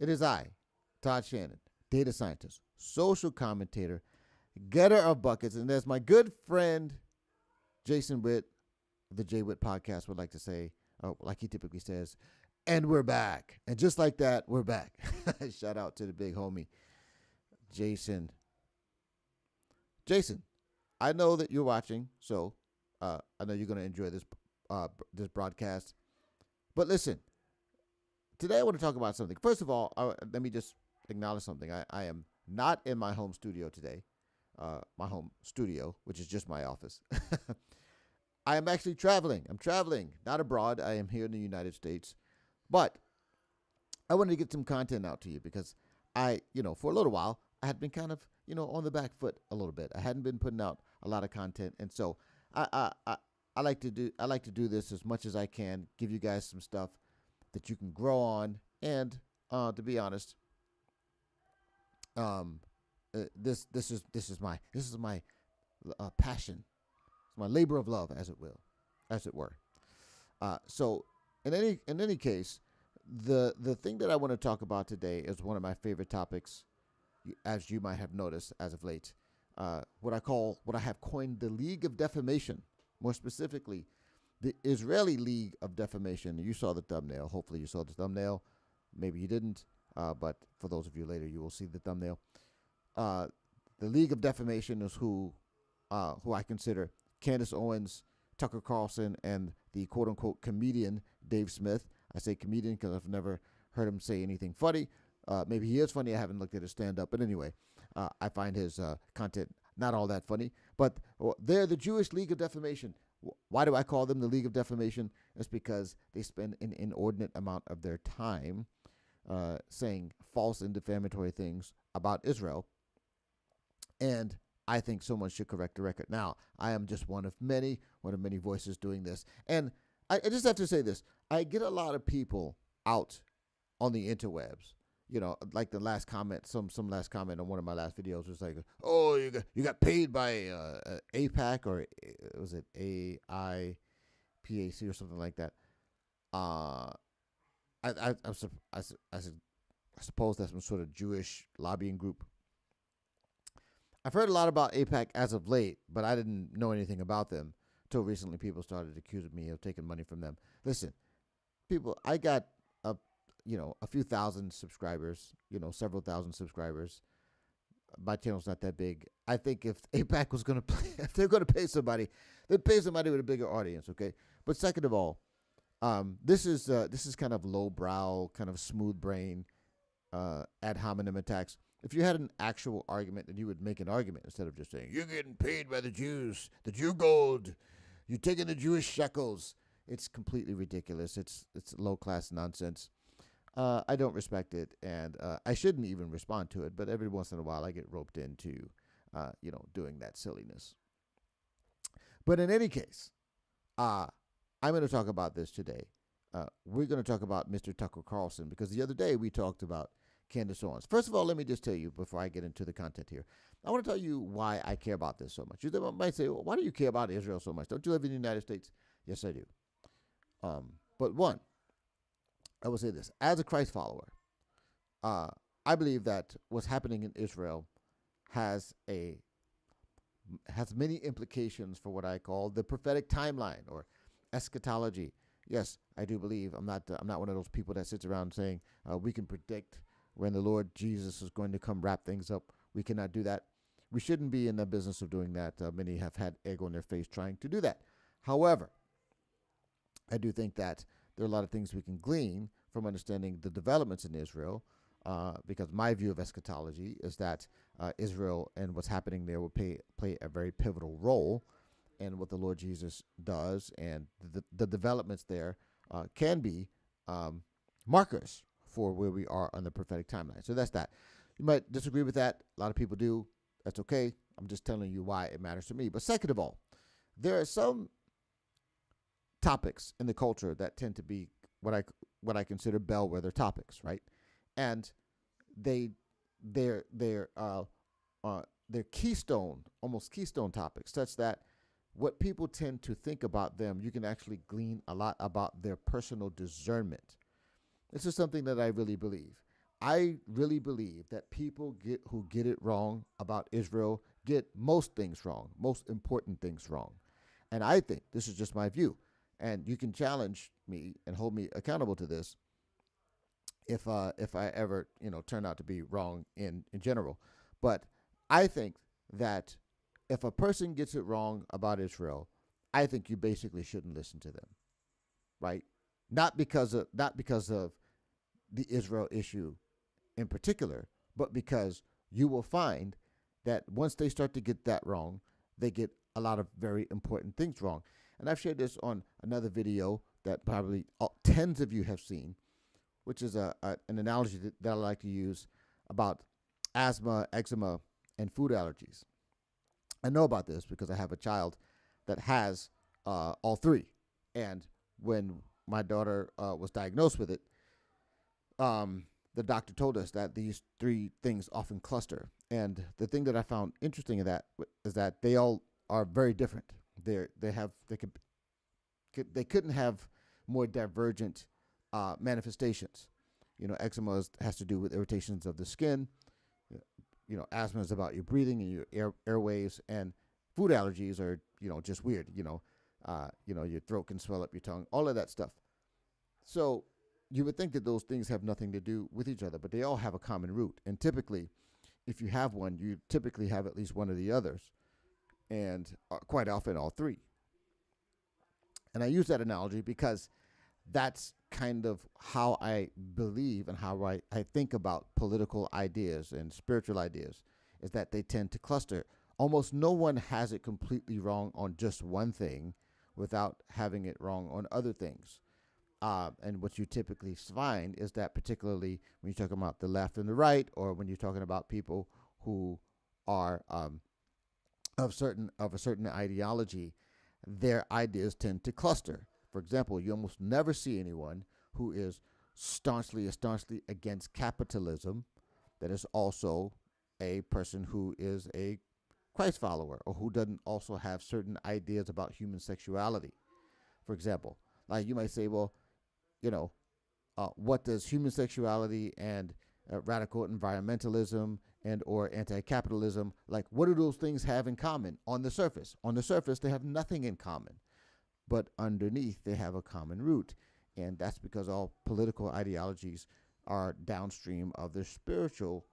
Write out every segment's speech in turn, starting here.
It is I, Todd Shannon, data scientist, social commentator, getter of buckets, and as my good friend Jason Witt of the J Witt podcast would like to say, like he typically says, and we're back. And just like that, we're back. Shout out to the big homie, Jason. Jason, I know that you're watching, so I know you're going to enjoy this broadcast. But listen, today I want to talk about something. First of all, let me just acknowledge something. I am not in my home studio today, my home studio, which is just my office. I am actually traveling. I'm traveling, not abroad. I am here in the United States. But I wanted to get some content out to you because for a little while, I had been kind of, on the back foot a little bit. I hadn't been putting out a lot of content. And so I like to do this as much as I can, give you guys some stuff that you can grow on. And to be honest, this is my passion. It's my labor of love, as it were. So in any case, the thing that I want to talk about today is one of my favorite topics, as you might have noticed as of late. What I have coined the League of Defamation, more specifically, the Israeli League of Defamation. You saw the thumbnail. Hopefully you saw the thumbnail. Maybe you didn't, but for those of you later, you will see the thumbnail. The League of Defamation is who I consider Candace Owens, Tucker Carlson, and the quote-unquote comedian Dave Smith. I say comedian because I've never heard him say anything funny. Maybe he is funny. I haven't looked at his stand-up. But anyway, I find his content not all that funny. But they're the Jewish League of Defamation. Why do I call them the League of Defamation? It's because they spend an inordinate amount of their time saying false and defamatory things about Israel. And I think someone should correct the record. Now, I am just one of many voices doing this. And I just have to say this. I get a lot of people out on the interwebs. Like the last comment, some last comment on one of my last videos was like, "Oh, you got paid by APAC or was it AIPAC or something like that?" I suppose that's some sort of Jewish lobbying group. I've heard a lot about APAC as of late, but I didn't know anything about them until recently. People started accusing me of taking money from them. Listen, people, I got a few thousand subscribers, several thousand subscribers. My channel's not that big. I think if APAC was going to if they're going to pay somebody, they'd pay somebody with a bigger audience, okay? But second of all, this is kind of lowbrow, kind of smooth brain, ad hominem attacks. If you had an actual argument, then you would make an argument instead of just saying, "You're getting paid by the Jews, the Jew gold. You're taking the Jewish shekels." It's completely ridiculous. It's low-class nonsense. I don't respect it, and I shouldn't even respond to it, but every once in a while I get roped into, doing that silliness. But in any case, I'm going to talk about this today. We're going to talk about Mr. Tucker Carlson, because the other day we talked about Candace Owens. First of all, let me just tell you before I get into the content here, I want to tell you why I care about this so much. You might say, well, why do you care about Israel so much? Don't you live in the United States? Yes, I do. But one, I will say this. As a Christ follower, I believe that what's happening in Israel has many implications for what I call the prophetic timeline or eschatology. Yes, I do believe. I'm not one of those people that sits around saying we can predict when the Lord Jesus is going to come wrap things up. We cannot do that. We shouldn't be in the business of doing that. Many have had egg on their face trying to do that. However, I do think that there are a lot of things we can glean from understanding the developments in Israel, because my view of eschatology is that Israel and what's happening there will play a very pivotal role in what the Lord Jesus does, and the developments there can be markers for where we are on the prophetic timeline. So that's that. You might disagree with that. A lot of people do. That's okay. I'm just telling you why it matters to me. But second of all, there are some topics in the culture that tend to be what I consider bellwether topics, right? And they're keystone, almost keystone topics, such that what people tend to think about them, you can actually glean a lot about their personal discernment. This is something that I really believe. I really believe that people who get it wrong about Israel get most things wrong, most important things wrong. And I think this is just my view, and you can challenge me and hold me accountable to this if I ever turn out to be wrong in general. But I think that if a person gets it wrong about Israel, I think you basically shouldn't listen to them, right? Not because of the Israel issue in particular, but because you will find that once they start to get that wrong, they get a lot of very important things wrong. And I've shared this on another video that probably tens of you have seen, which is an analogy that I like to use about asthma, eczema, and food allergies. I know about this because I have a child that has all three. And when my daughter was diagnosed with it, the doctor told us that these three things often cluster. And the thing that I found interesting in that is that they all are very different. They couldn't have more divergent manifestations. Eczema has to do with irritations of the skin. Asthma is about your breathing and your airwaves, and food allergies are just weird. Your throat can swell up your tongue, all of that stuff. So you would think that those things have nothing to do with each other, but they all have a common root. And typically, if you have one, you typically have at least one of the others, and quite often all three. And I use that analogy because that's kind of how I believe and how I think about political ideas and spiritual ideas, is that they tend to cluster. Almost no one has it completely wrong on just one thing without having it wrong on other things. And what you typically find is that, particularly when you're talking about the left and the right, or when you're talking about people who are of a certain ideology, their ideas tend to cluster. For example, you almost never see anyone who is staunchly against capitalism that is also a person who is a Christ follower, or who doesn't also have certain ideas about human sexuality. For example, like you might say, well, what does human sexuality and radical environmentalism and or anti-capitalism, like, what do those things have in common on the surface? On the surface, they have nothing in common, but underneath they have a common root. And that's because all political ideologies are downstream of the spiritual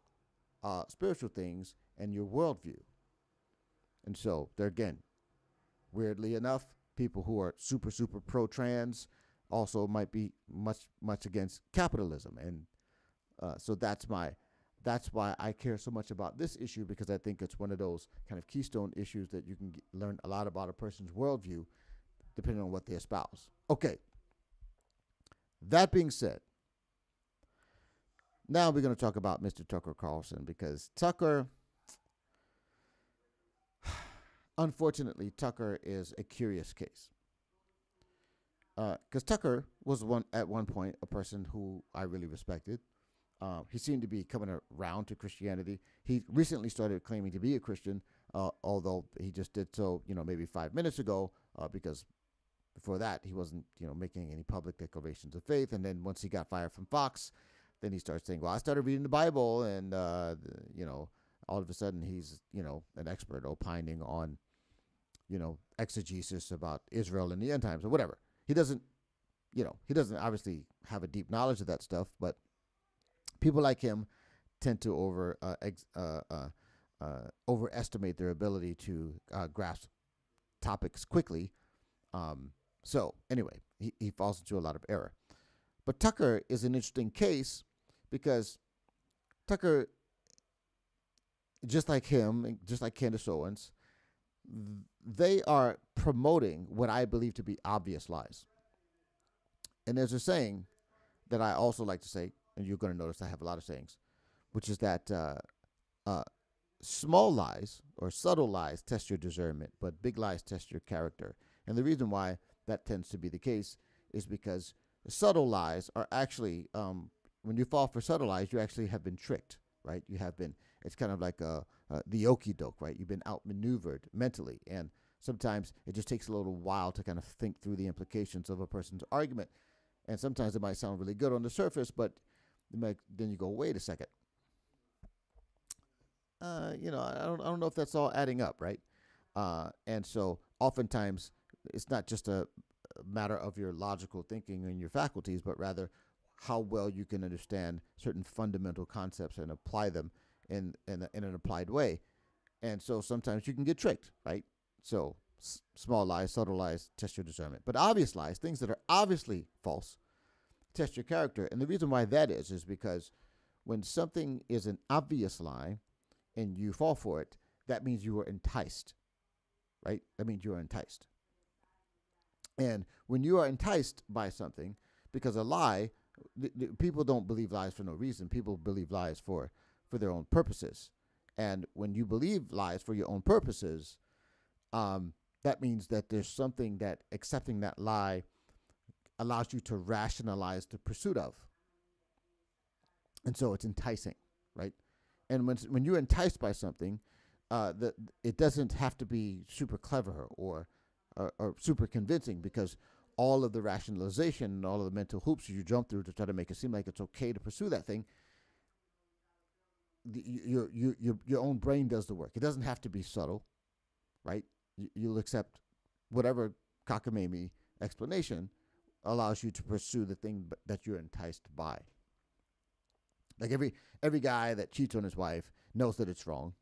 things and your worldview. And so they're, again, weirdly enough, people who are super pro-trans also might be much against capitalism. And so that's why I care so much about this issue, because I think it's one of those kind of keystone issues that you can learn a lot about a person's worldview depending on what they espouse. Okay. That being said, now we're going to talk about Mr. Tucker Carlson, because Tucker, unfortunately, Tucker is a curious case. Because Tucker was at one point a person who I really respected. He seemed to be coming around to Christianity. He recently started claiming to be a Christian, although he just did so, maybe 5 minutes ago, because before that he wasn't, making any public declarations of faith. And then once he got fired from Fox, then he started saying, well, I started reading the Bible, and, all of a sudden he's, an expert opining on, exegesis about Israel in the end times or whatever. He doesn't obviously have a deep knowledge of that stuff, but people like him tend to overestimate their ability to grasp topics quickly. So anyway, he falls into a lot of error. But Tucker is an interesting case because Tucker, just like him, and just like Candace Owens, they are promoting what I believe to be obvious lies. And there's a saying that I also like to say, and you're going to notice I have a lot of sayings, which is that small lies or subtle lies test your discernment, but big lies test your character. And the reason why that tends to be the case is because subtle lies are actually, when you fall for subtle lies, you actually have been tricked, right? You have been, it's kind of like the okey-doke, right? You've been outmaneuvered mentally. And sometimes it just takes a little while to kind of think through the implications of a person's argument. And sometimes it might sound really good on the surface, but Then you go, wait a second. I don't know if that's all adding up, right? And so oftentimes it's not just a matter of your logical thinking and your faculties, but rather how well you can understand certain fundamental concepts and apply them in an applied way. And so sometimes you can get tricked, right? So small lies, subtle lies, test your discernment. But obvious lies, things that are obviously false, test your character. And the reason why that is because when something is an obvious lie and you fall for it, that means you were enticed, right? That means you are enticed. And when you are enticed by something, because a lie, people don't believe lies for no reason. People believe lies for their own purposes. And when you believe lies for your own purposes, that means that there's something that accepting that lie allows you to rationalize the pursuit of. And so it's enticing, right? And when you're enticed by something, it doesn't have to be super clever or super convincing, because all of the rationalization and all of the mental hoops you jump through to try to make it seem like it's okay to pursue that thing, your own brain does the work. It doesn't have to be subtle, right? You'll accept whatever cockamamie explanation allows you to pursue the thing that you're enticed by. Like every guy that cheats on his wife knows that it's wrong,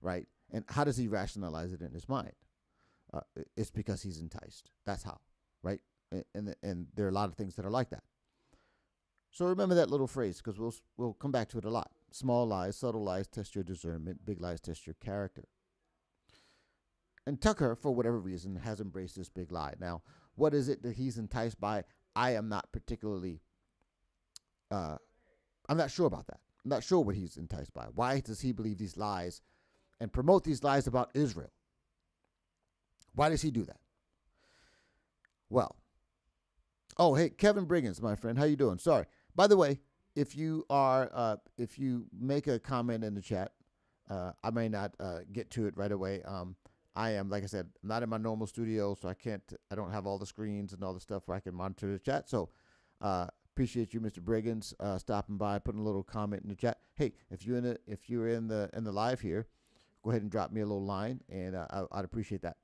right? And how does he rationalize it in his mind? It's because he's enticed. That's how, right? And there are a lot of things that are like that. So remember that little phrase, because we'll come back to it a lot. Small lies, subtle lies, test your discernment. Big lies, test your character. And Tucker, for whatever reason, has embraced this big lie. Now, what is it that he's enticed by? I am not particularly, I'm not sure about that. I'm not sure what he's enticed by. Why does he believe these lies and promote these lies about Israel? Why does he do that? Well, oh, hey, Kevin Briggins, my friend, how you doing? Sorry. By the way, if you make a comment in the chat, I may not get to it right away. I am, like I said, not in my normal studio, so I don't have all the screens and all the stuff where I can monitor the chat. So appreciate you, Mr. Briggins, stopping by, putting a little comment in the chat. Hey, if you're in the live here, go ahead and drop me a little line, and I'd appreciate that.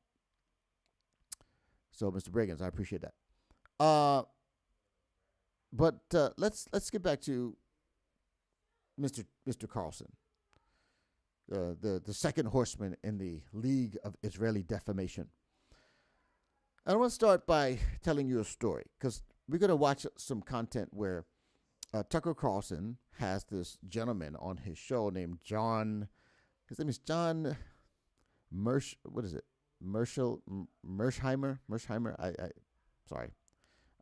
So, Mr. Briggins, I appreciate that. But let's get back to Mr. Carlson, the second horseman in the League of Israeli Defamation. I want to start by telling you a story, because we're going to watch some content where Tucker Carlson has this gentleman on his show named John. His name is John Mersheimer. Sorry,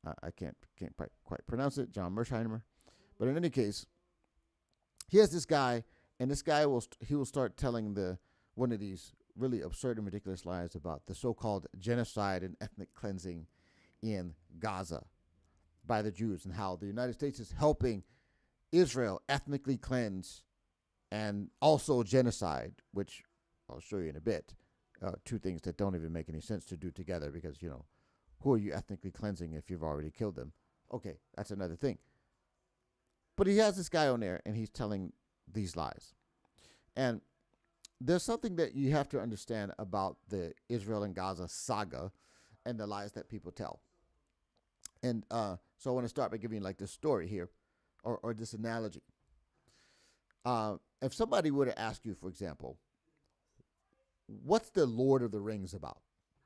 I can't quite pronounce it. John Mersheimer. But in any case, he has this guy, and this guy will start telling one of these really absurd and ridiculous lies about the so-called genocide and ethnic cleansing in Gaza by the Jews, and how the United States is helping Israel ethnically cleanse and also genocide, which I'll show you in a bit. Two things that don't even make any sense to do together, because, who are you ethnically cleansing if you've already killed them? Okay, that's another thing. But he has this guy on there, and he's telling these lies. And there's something that you have to understand about the Israel and Gaza saga and the lies that people tell. And so I want to start by giving you like this story here, or this analogy. If somebody were to ask you, for example, what's the Lord of the Rings about?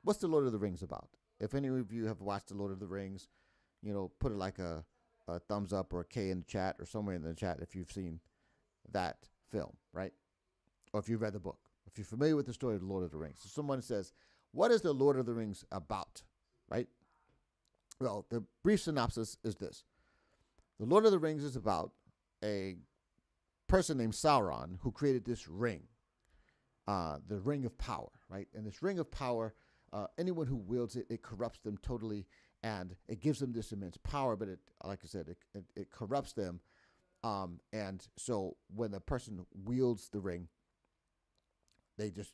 What's the Lord of the Rings about? If any of you have watched the Lord of the Rings, put it like a thumbs up or a K in the chat, or somewhere in the chat if you've seen that film, right? Or if you've read the book, if you're familiar with the story of the Lord of the Rings. So someone says, what is the Lord of the Rings about, right? Well, the brief synopsis is this. The Lord of the Rings is about a person named Sauron who created this ring, the Ring of Power, right? And this Ring of Power, anyone who wields it, it corrupts them totally, and it gives them this immense power, but it, like I said, it corrupts them. And so when the person wields the ring, they just,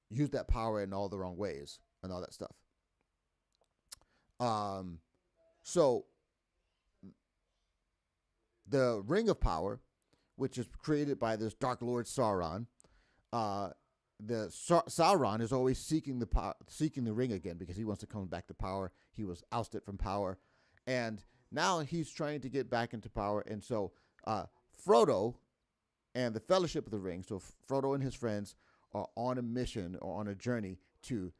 use that power in all the wrong ways and all that stuff. So the Ring of Power, which is created by this Dark Lord Sauron. Sauron is always seeking the ring again because he wants to come back to power. He was ousted from power, and now he's trying to get back into power. And so Frodo and the Fellowship of the Ring, so Frodo and his friends are on a mission or on a journey to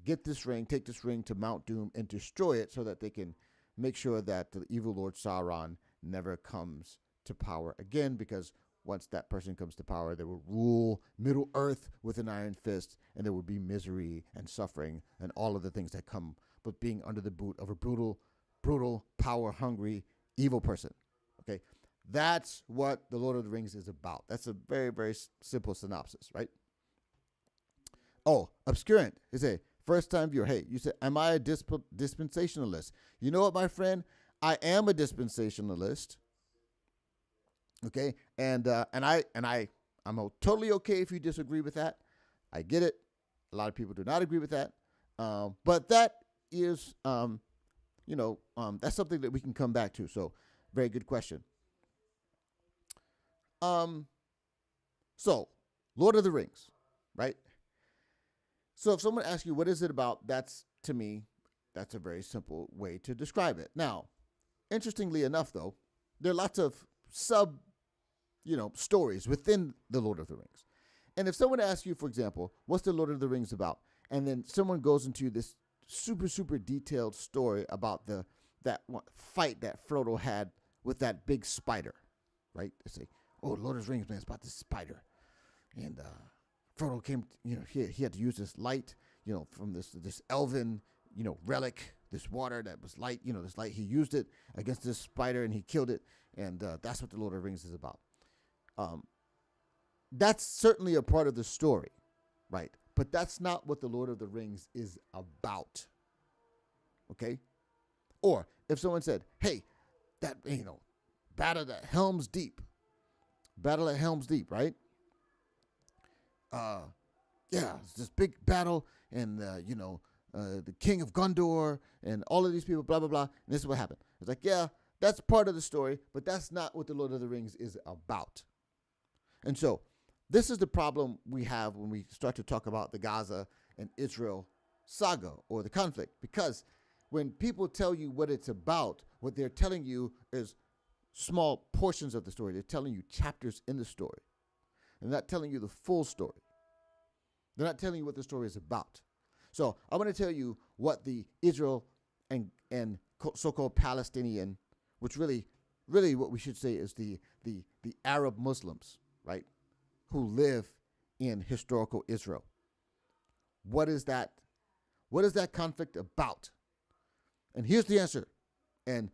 get this ring, take this ring to Mount Doom and destroy it so that they can make sure that the evil Lord Sauron never comes to power again, because once that person comes to power, they will rule Middle Earth with an iron fist, and there will be misery and suffering and all of the things that come with being under the boot of a brutal, power-hungry, evil person. Okay? That's what the Lord of the Rings is about. That's a very, very simple synopsis, right? Oh, obscurant is a first-time viewer. Hey, you said, am I a dispensationalist? You know what, my friend? I am a dispensationalist. Okay, I'm totally okay if you disagree with that. I get it. A lot of people do not agree with that, but that is, that's something that we can come back to. So, very good question. So, Lord of the Rings, right? So, if someone asks you what is it about, to me, that's a very simple way to describe it. Now, interestingly enough, though, there are lots of stories within the Lord of the Rings. And if someone asks you, for example, what's the Lord of the Rings about? And then someone goes into this super, super detailed story about that fight that Frodo had with that big spider, right? They say, oh, Lord of the Rings, man, it's about this spider. And Frodo came, he had to use this light, from this elven, relic, this water that was light, this light. He used it against this spider and he killed it. And that's what the Lord of the Rings is about. That's certainly a part of the story, right? But that's not what the Lord of the Rings is about. Okay? Or if someone said, hey, that, battle at Helm's Deep, right? It's this big battle and, the king of Gondor and all of these people, blah, blah, blah. And this is what happened. It's like, yeah, that's part of the story, but that's not what the Lord of the Rings is about. And so this is the problem we have when we start to talk about the Gaza and Israel saga or the conflict, because when people tell you what it's about, what they're telling you is small portions of the story. They're telling you chapters in the story. They're not telling you the full story. They're not telling you what the story is about. So I'm going to tell you what the Israel and so-called Palestinian, which really what we should say is the Arab Muslims, right, who live in historical Israel. What is that conflict about? And here's the answer. And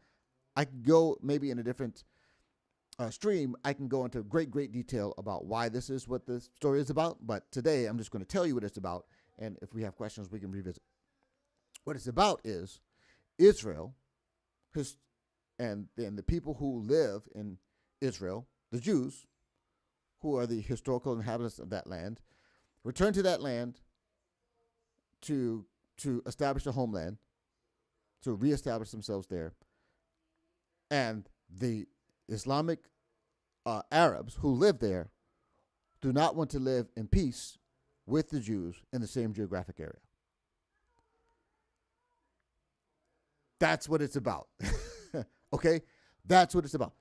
I can go maybe in a different stream. I can go into great detail about why this is what the story is about. But today I'm just going to tell you what it's about. And if we have questions, we can revisit. What it's about is Israel, and the people who live in Israel, the Jews, who are the historical inhabitants of that land, return to that land to establish a homeland, to reestablish themselves there. And the Islamic Arabs who live there do not want to live in peace with the Jews in the same geographic area. That's what it's about. Okay? That's what it's about.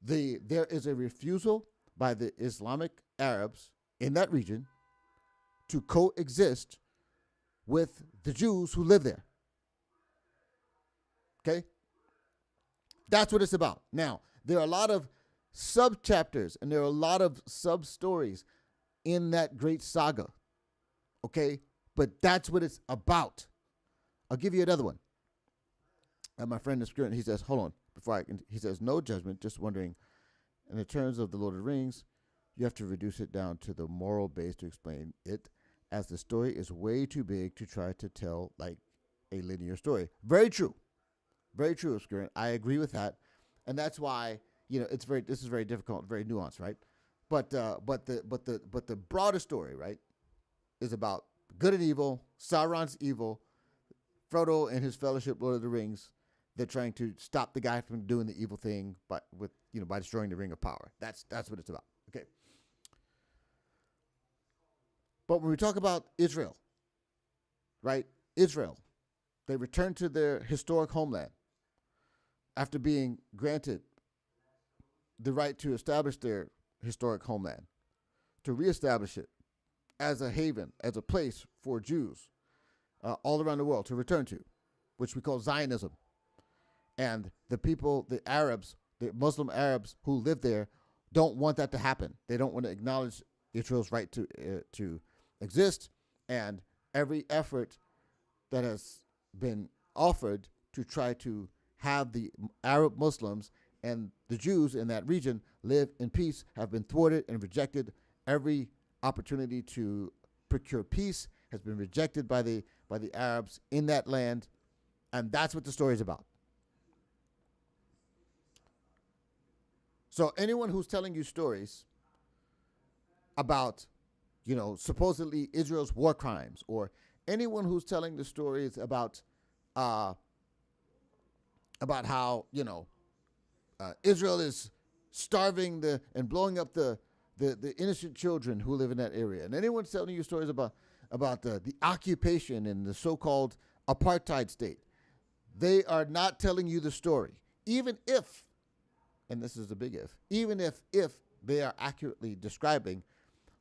There is a refusal by the Islamic Arabs in that region to coexist with the Jews who live there. Okay? That's what it's about. Now, there are a lot of sub-chapters and there are a lot of sub-stories in that great saga. Okay? But that's what it's about. I'll give you another one. My friend is current. He says, hold on. He says, no judgment, just wondering, in the terms of the Lord of the Rings, you have to reduce it down to the moral base to explain it, as the story is way too big to try to tell like a linear story. Very true. Very true, Obscurant. I agree with that. And that's why, this is very difficult, very nuanced, right? But the broader story, right, is about good and evil, Sauron's evil, Frodo and his fellowship, Lord of the Rings, they're trying to stop the guy from doing the evil thing, by destroying the ring of power. That's what it's about. Okay. But when we talk about Israel, right? Israel, they return to their historic homeland after being granted the right to establish their historic homeland, to reestablish it as a haven, as a place for Jews all around the world to return to, which we call Zionism. And the people, the Arabs, the Muslim Arabs who live there don't want that to happen. They don't want to acknowledge Israel's right to exist. And every effort that has been offered to try to have the Arab Muslims and the Jews in that region live in peace have been thwarted and rejected. Every opportunity to procure peace has been rejected by the Arabs in that land. And that's what the story is about. So anyone who's telling you stories about, supposedly Israel's war crimes, or anyone who's telling the stories about how, Israel is starving and blowing up the innocent children who live in that area, and anyone's telling you stories about the occupation and the so-called apartheid state, they are not telling you the story, even if, and this is a big even if they are accurately describing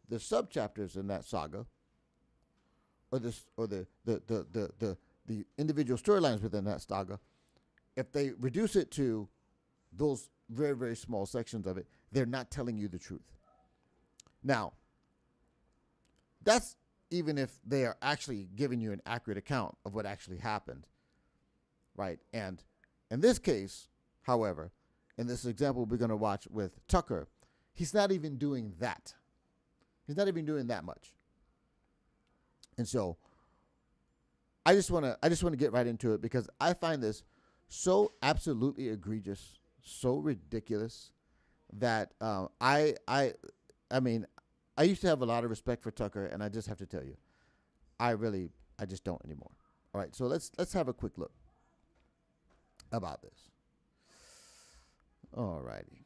the subchapters in that saga, or the individual storylines within that saga. If they reduce it to those very, very small sections of it, they're not telling you the truth. Now, that's even if they are actually giving you an accurate account of what actually happened, right? And in this case, however, in this example we're going to watch with Tucker, he's not even doing that. He's not even doing that much. And so I just want to get right into it, because I find this so absolutely egregious, so ridiculous, that I used to have a lot of respect for Tucker, and I just have to tell you, I just don't anymore. All right, so let's have a quick look about this. All righty.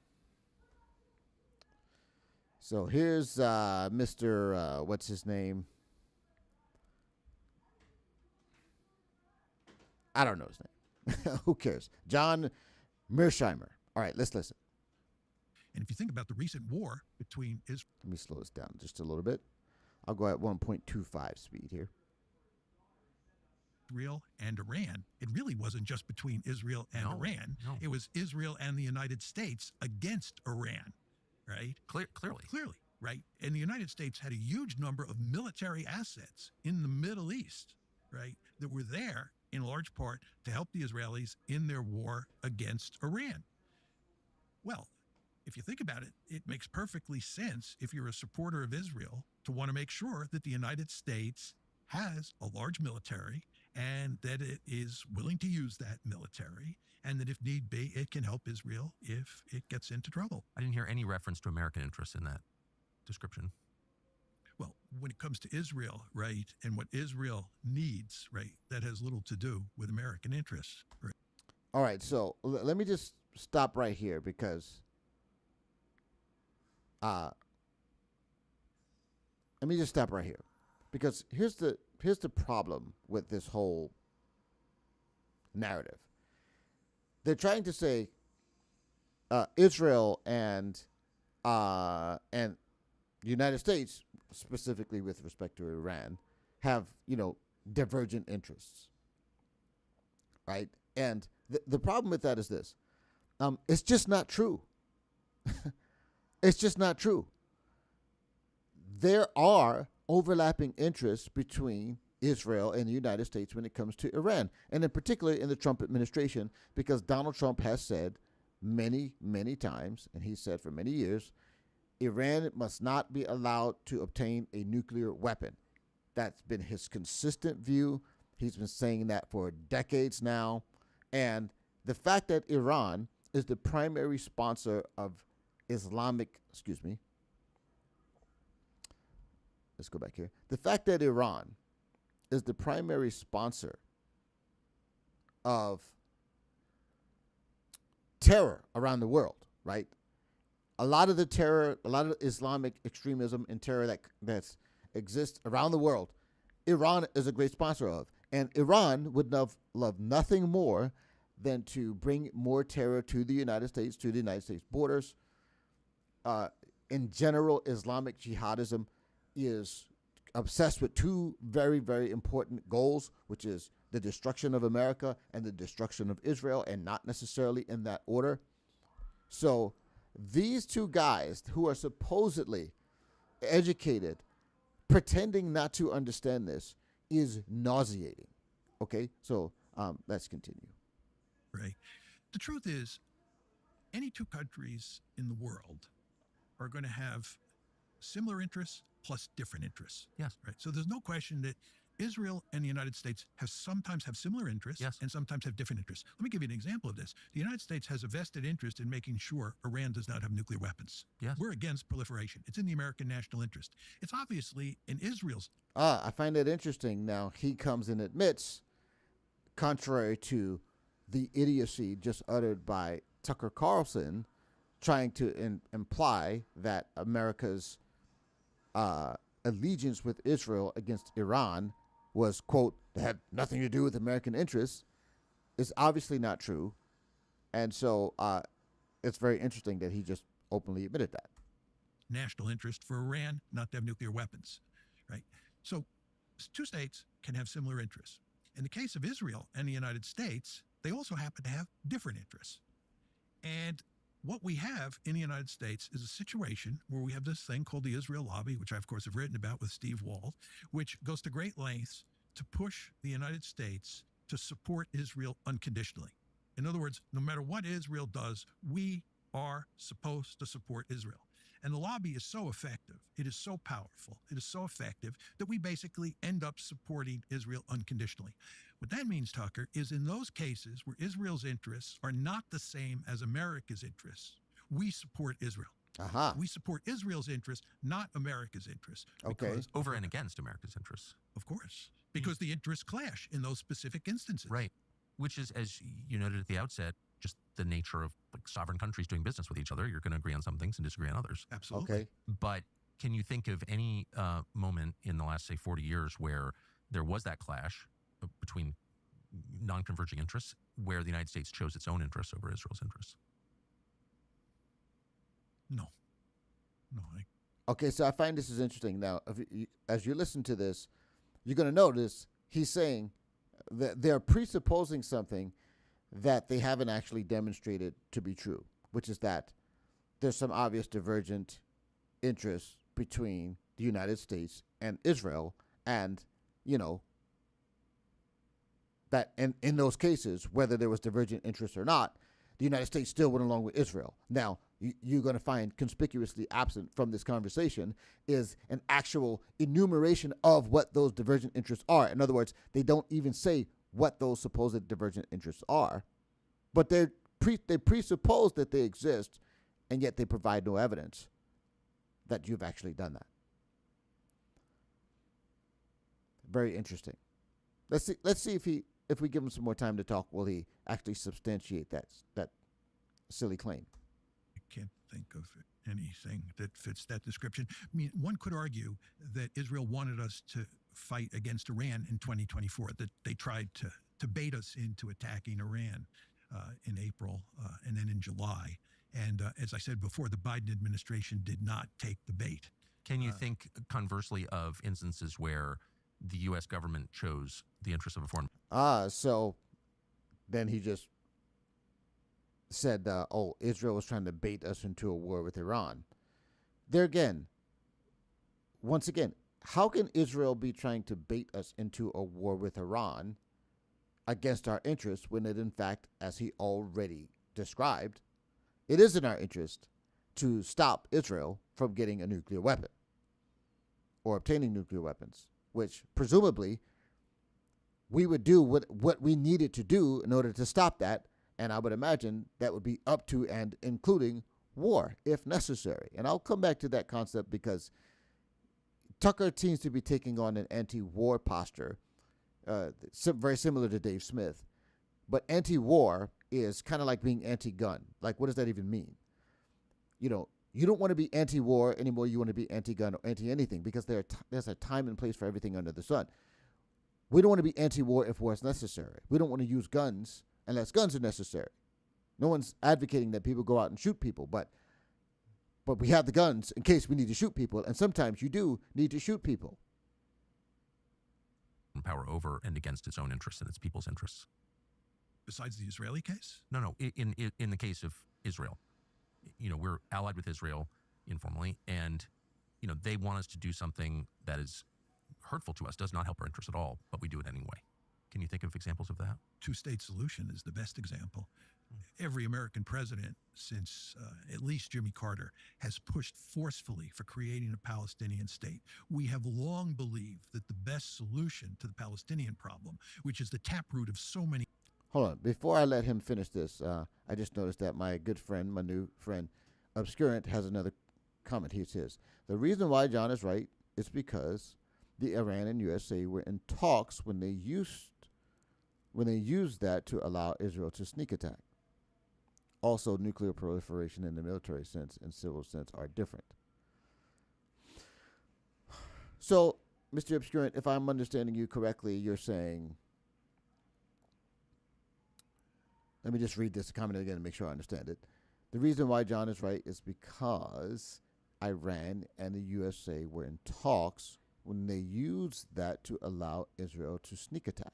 So here's Mr. What's his name? I don't know his name. Who cares? John Mearsheimer. All right, let's listen. And if you think about the recent war between Israel... Let me slow this down just a little bit. I'll go at 1.25 speed here. Israel and Iran, it really wasn't just between Israel and Iran. No. It was Israel and the United States against Iran, right? Clearly, right? And the United States had a huge number of military assets in the Middle East, right, that were there in large part to help the Israelis in their war against Iran. Well, if you think about it, it makes perfectly sense, if you're a supporter of Israel, to want to make sure that the United States has a large military, and that it is willing to use that military, and that if need be, it can help Israel if it gets into trouble. I didn't hear any reference to American interests in that description. Well, when it comes to Israel, right, and what Israel needs, right, that has little to do with American interests. Right? All right, so let me just stop right here, because here's the problem with this whole narrative. They're trying to say Israel and the United States, specifically with respect to Iran, have, divergent interests, right? And the problem with that is this. It's just not true. It's just not true. There are overlapping interests between Israel and the United States when it comes to Iran, and in particular in the Trump administration, because Donald Trump has said many, many times, and he said for many years, Iran must not be allowed to obtain a nuclear weapon. That's been his consistent view. He's been saying that for decades now. And the fact that Iran is the primary sponsor of let's go back here. The fact that Iran is the primary sponsor of terror around the world, right? A lot of the terror, a lot of Islamic extremism and terror that exists around the world, Iran is a great sponsor of. And Iran would love nothing more than to bring more terror to the United States borders. In general, Islamic jihadism is obsessed with two very, very important goals, which is the destruction of America and the destruction of Israel, and not necessarily in that order. So these two guys who are supposedly educated, pretending not to understand this, is nauseating. Okay, so let's continue. Right. The truth is, any two countries in the world are going to have similar interests plus different interests. Yes. Right. So there's no question that Israel and the United States sometimes have similar interests and sometimes have different interests. Let me give you an example of this. The United States has a vested interest in making sure Iran does not have nuclear weapons. Yes. We're against proliferation. It's in the American national interest. It's obviously in Israel's. I find it interesting. Now, he comes and admits, contrary to the idiocy just uttered by Tucker Carlson, trying to imply that America's allegiance with Israel against Iran was, quote, that had nothing to do with American interests, is obviously not true. And so it's very interesting that he just openly admitted that. National interest for Iran not to have nuclear weapons, right? So two states can have similar interests. In the case of Israel and the United States, they also happen to have different interests. And what we have in the United States is a situation where we have this thing called the Israel lobby, which I, of course, have written about with Steve Wald, which goes to great lengths to push the United States to support Israel unconditionally. In other words, no matter what Israel does, we are supposed to support Israel. And the lobby is so effective, it is so powerful, it is so effective that we basically end up supporting Israel unconditionally. What that means, Tucker, is in those cases where Israel's interests are not the same as America's interests, we support Israel. Aha. We support Israel's interests, not America's interests. Okay. Because, Over and against America's interests. of course, because the interests clash in those specific instances. Right. Which is, as you noted at the outset, just the nature of like sovereign countries doing business with each other. You're going to agree on some things and disagree on others. Absolutely. Okay. But can you think of any moment in the last, say, 40 years where there was that clash between non-converging interests, where the United States chose its own interests over Israel's interests? No. Okay, so I find this is interesting. Now, as you listen to this, you're going to notice he's saying that they're presupposing something that they haven't actually demonstrated to be true, which is that there's some obvious divergent interests between the United States and Israel, and, that in those cases, whether there was divergent interests or not, the United States still went along with Israel. Now, you're going to find conspicuously absent from this conversation is an actual enumeration of what those divergent interests are. In other words, they don't even say what those supposed divergent interests are, but they presuppose that they exist, and yet they provide no evidence that you've actually done that. Very interesting. Let's see if we give him some more time to talk, will he actually substantiate that silly claim? I can't think of anything that fits that description. I mean, one could argue that Israel wanted us to fight against Iran in 2024, that they tried to bait us into attacking Iran in April and then in July. And as I said before, the Biden administration did not take the bait. Can you think conversely of instances where the U.S. government chose the interests of a foreign? So then he just said, Israel was trying to bait us into a war with Iran. There again, once again, how can Israel be trying to bait us into a war with Iran against our interests when it, in fact, as he already described, it is in our interest to stop Israel from getting a nuclear weapon or obtaining nuclear weapons, which presumably we would do what we needed to do in order to stop that. And I would imagine that would be up to and including war if necessary. And I'll come back to that concept because Tucker seems to be taking on an anti-war posture, very similar to Dave Smith. But anti-war is kind of like being anti-gun. Like, what does that even mean? You know, you don't want to be anti-war anymore. You want to be anti-gun or anti-anything because there's a time and place for everything under the sun. We don't want to be anti-war if war is necessary. We don't want to use guns unless guns are necessary. No one's advocating that people go out and shoot people, but we have the guns in case we need to shoot people, and sometimes you do need to shoot people. Power over and against its own interests and its people's interests. Besides the Israeli case? No. In the case of Israel, you know, we're allied with Israel informally, and you know they want us to do something that is hurtful to us, does not help our interests at all, but we do it anyway. Can you think of examples of that? Two-state solution is the best example. Every American president since at least Jimmy Carter has pushed forcefully for creating a Palestinian state. We have long believed that the best solution to the Palestinian problem, which is the taproot of so many... Hold on. Before I let him finish this, I just noticed that my good friend, my new friend, Obscurant, has another comment. He says, the reason why John is right is because the Iran and USA were in talks when they used that to allow Israel to sneak attack. Also, nuclear proliferation in the military sense and civil sense are different. So, Mr. Obscurant, if I'm understanding you correctly, you're saying, let me just read this comment again and make sure I understand it. The reason why John is right is because Iran and the USA were in talks when they used that to allow Israel to sneak attack.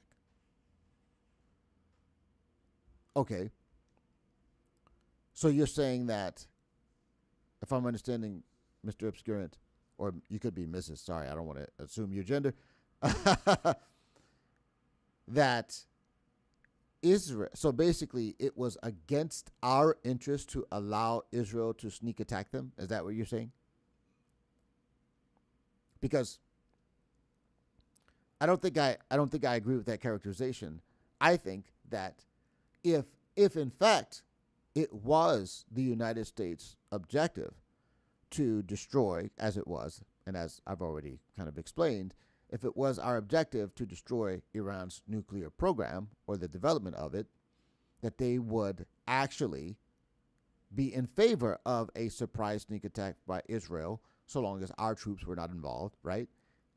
Okay. So you're saying that, if I'm understanding Mr. Obscurant, or you could be Mrs., sorry, I don't want to assume your gender, that Israel, so basically it was against our interest to allow Israel to sneak attack them? Is that what you're saying? Because I don't think I agree with that characterization. I think that if in fact it was the United States' objective to destroy, as it was, and as I've already kind of explained, if it was our objective to destroy Iran's nuclear program or the development of it, that they would actually be in favor of a surprise sneak attack by Israel, so long as our troops were not involved, right?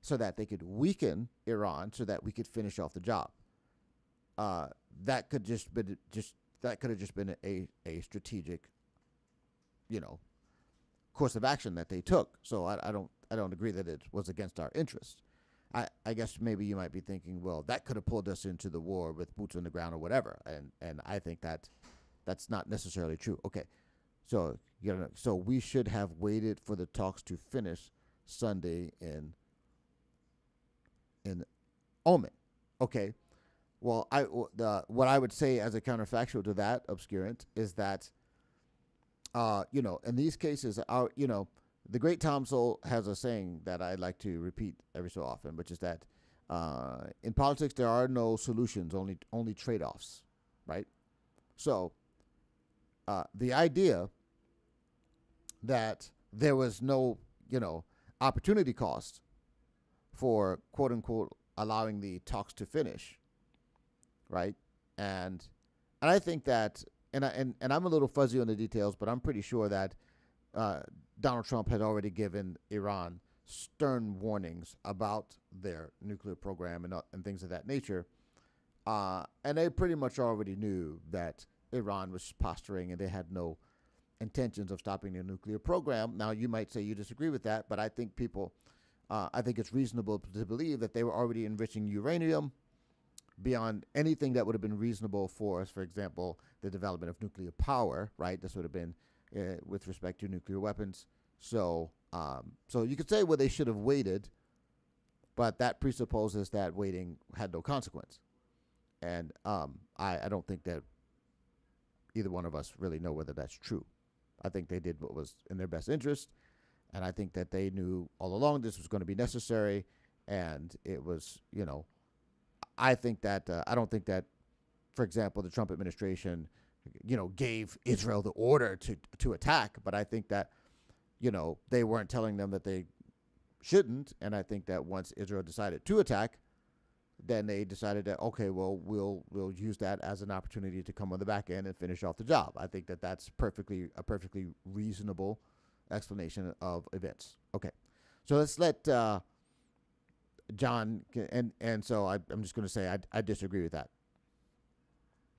So that they could weaken Iran so that we could finish off the job. That could have just been a strategic, course of action that they took. So I don't agree that it was against our interest. I guess maybe you might be thinking, well, that could have pulled us into the war with boots on the ground or whatever. And I think that's not necessarily true. Okay, so so we should have waited for the talks to finish Sunday in Oman. Okay. Well, what I would say as a counterfactual to that, Obscurant, is that, in these cases, the great Tom Sowell has a saying that I like to repeat every so often, which is that in politics there are no solutions, only trade-offs, right? So the idea that there was no, opportunity cost for quote unquote allowing the talks to finish. Right, and I think that, and I'm a little fuzzy on the details, but I'm pretty sure that Donald Trump had already given Iran stern warnings about their nuclear program and things of that nature, and they pretty much already knew that Iran was posturing and they had no intentions of stopping their nuclear program. Now, you might say you disagree with that, but I think I think it's reasonable to believe that they were already enriching uranium beyond anything that would have been reasonable for example, the development of nuclear power, right? This would have been with respect to nuclear weapons. So you could say, well, they should have waited, but that presupposes that waiting had no consequence. And I don't think that either one of us really know whether that's true. I think they did what was in their best interest, and I think that they knew all along this was going to be necessary, and it was, I think that I don't think that, for example, the Trump administration, gave Israel the order to attack. But I think that, they weren't telling them that they shouldn't. And I think that once Israel decided to attack, then they decided that, okay, well, we'll use that as an opportunity to come on the back end and finish off the job. I think that that's a perfectly reasonable explanation of events. Okay, so let's let John, and so I'm just going to say I disagree with that.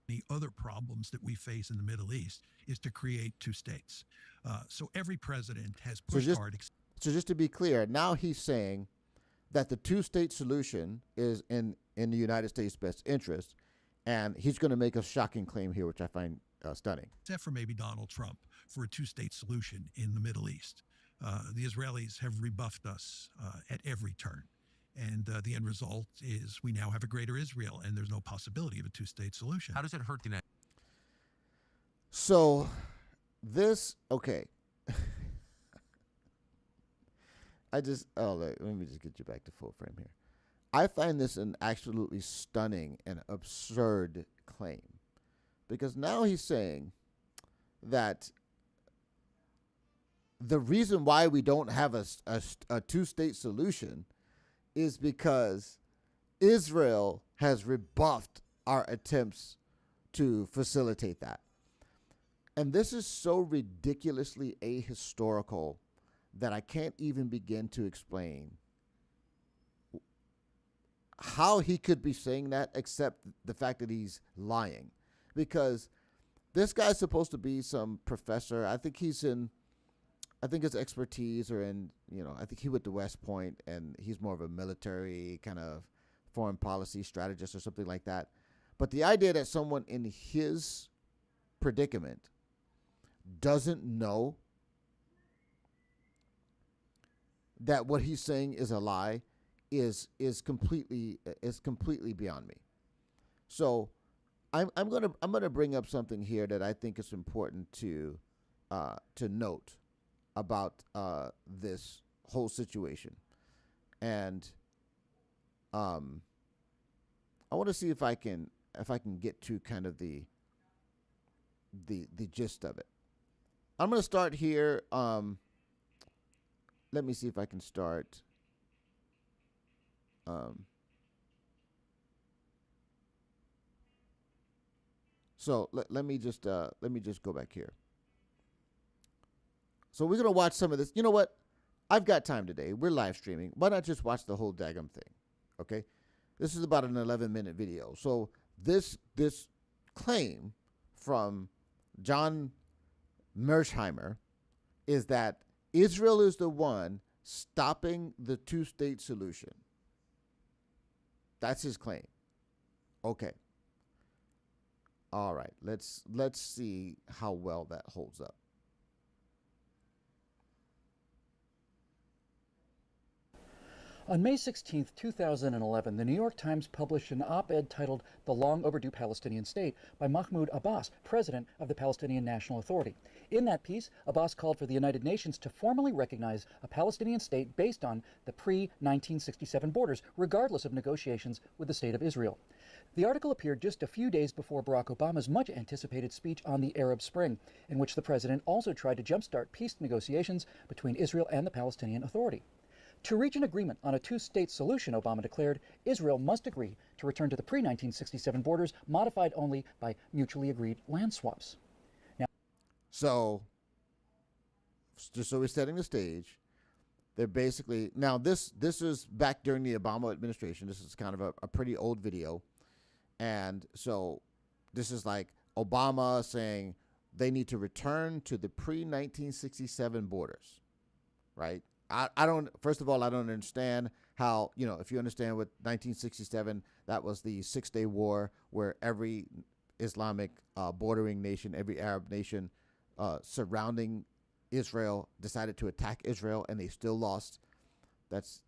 The other problems that we face in the Middle East is to create two states. So every president has pushed hard. So just to be clear, now he's saying that the two-state solution is in the United States' best interest, and he's going to make a shocking claim here, which I find stunning. Except for maybe Donald Trump, for a two-state solution in the Middle East. The Israelis have rebuffed us at every turn. And the end result is we now have a greater Israel, and there's no possibility of a two-state solution. How does it hurt the United States? So this, okay. let me just get you back to full frame here. I find this an absolutely stunning and absurd claim, because now he's saying that the reason why we don't have a two-state solution is because Israel has rebuffed our attempts to facilitate that. And this is so ridiculously ahistorical that I can't even begin to explain how he could be saying that, except the fact that he's lying. Because this guy's supposed to be some professor. I think his expertise are in, I think he went to West Point, and he's more of a military kind of foreign policy strategist or something like that. But the idea that someone in his predicament doesn't know that what he's saying is a lie is completely beyond me. So I'm gonna bring up something here that I think is important to note about this whole situation, and I want to see if I can get to kind of the gist of it. I'm going to start here. Let me see if I can start. So let me just go back here. So we're gonna watch some of this. You know what? I've got time today. We're live streaming. Why not just watch the whole daggum thing? Okay, this is about an 11-minute video. So this claim from John Mersheimer is that Israel is the one stopping the two-state solution. That's his claim. Okay. All right. Let's see how well that holds up. On May 16, 2011, the New York Times published an op-ed titled "The Long Overdue Palestinian State" by Mahmoud Abbas, president of the Palestinian National Authority. In that piece, Abbas called for the United Nations to formally recognize a Palestinian state based on the pre-1967 borders, regardless of negotiations with the State of Israel. The article appeared just a few days before Barack Obama's much-anticipated speech on the Arab Spring, in which the president also tried to jumpstart peace negotiations between Israel and the Palestinian Authority. To reach an agreement on a two-state solution, Obama declared, Israel must agree to return to the pre-1967 borders, modified only by mutually agreed land swaps. Now, so, just so we're setting the stage, they're basically, now this is back during the Obama administration. This is kind of a pretty old video. And so this is like Obama saying they need to return to the pre-1967 borders, right? I don't, first of all, I don't understand how, if you understand what 1967, that was the 6-day war where every Islamic bordering nation, every Arab nation surrounding Israel decided to attack Israel, and they still lost. That's,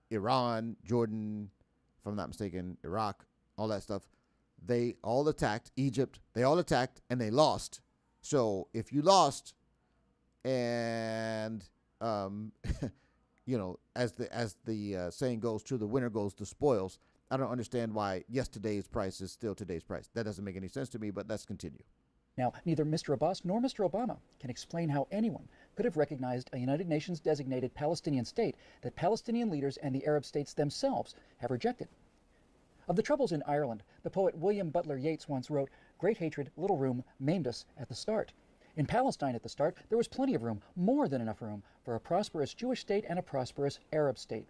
Iran, Jordan, if I'm not mistaken, Iraq, all that stuff. They all attacked. Egypt, they all attacked, and they lost. So if you lost and... as the saying goes, to the winner goes the spoils. I don't understand why yesterday's price is still today's price. That doesn't make any sense to me, but let's continue. Now, neither Mr. Abbas nor Mr. Obama can explain how anyone could have recognized a United Nations designated Palestinian state that Palestinian leaders and the Arab states themselves have rejected. Of the troubles in Ireland, the poet William Butler Yeats once wrote, "Great hatred, little room, maimed us at the start." In Palestine at the start, there was plenty of room, more than enough room, for a prosperous Jewish state and a prosperous Arab state.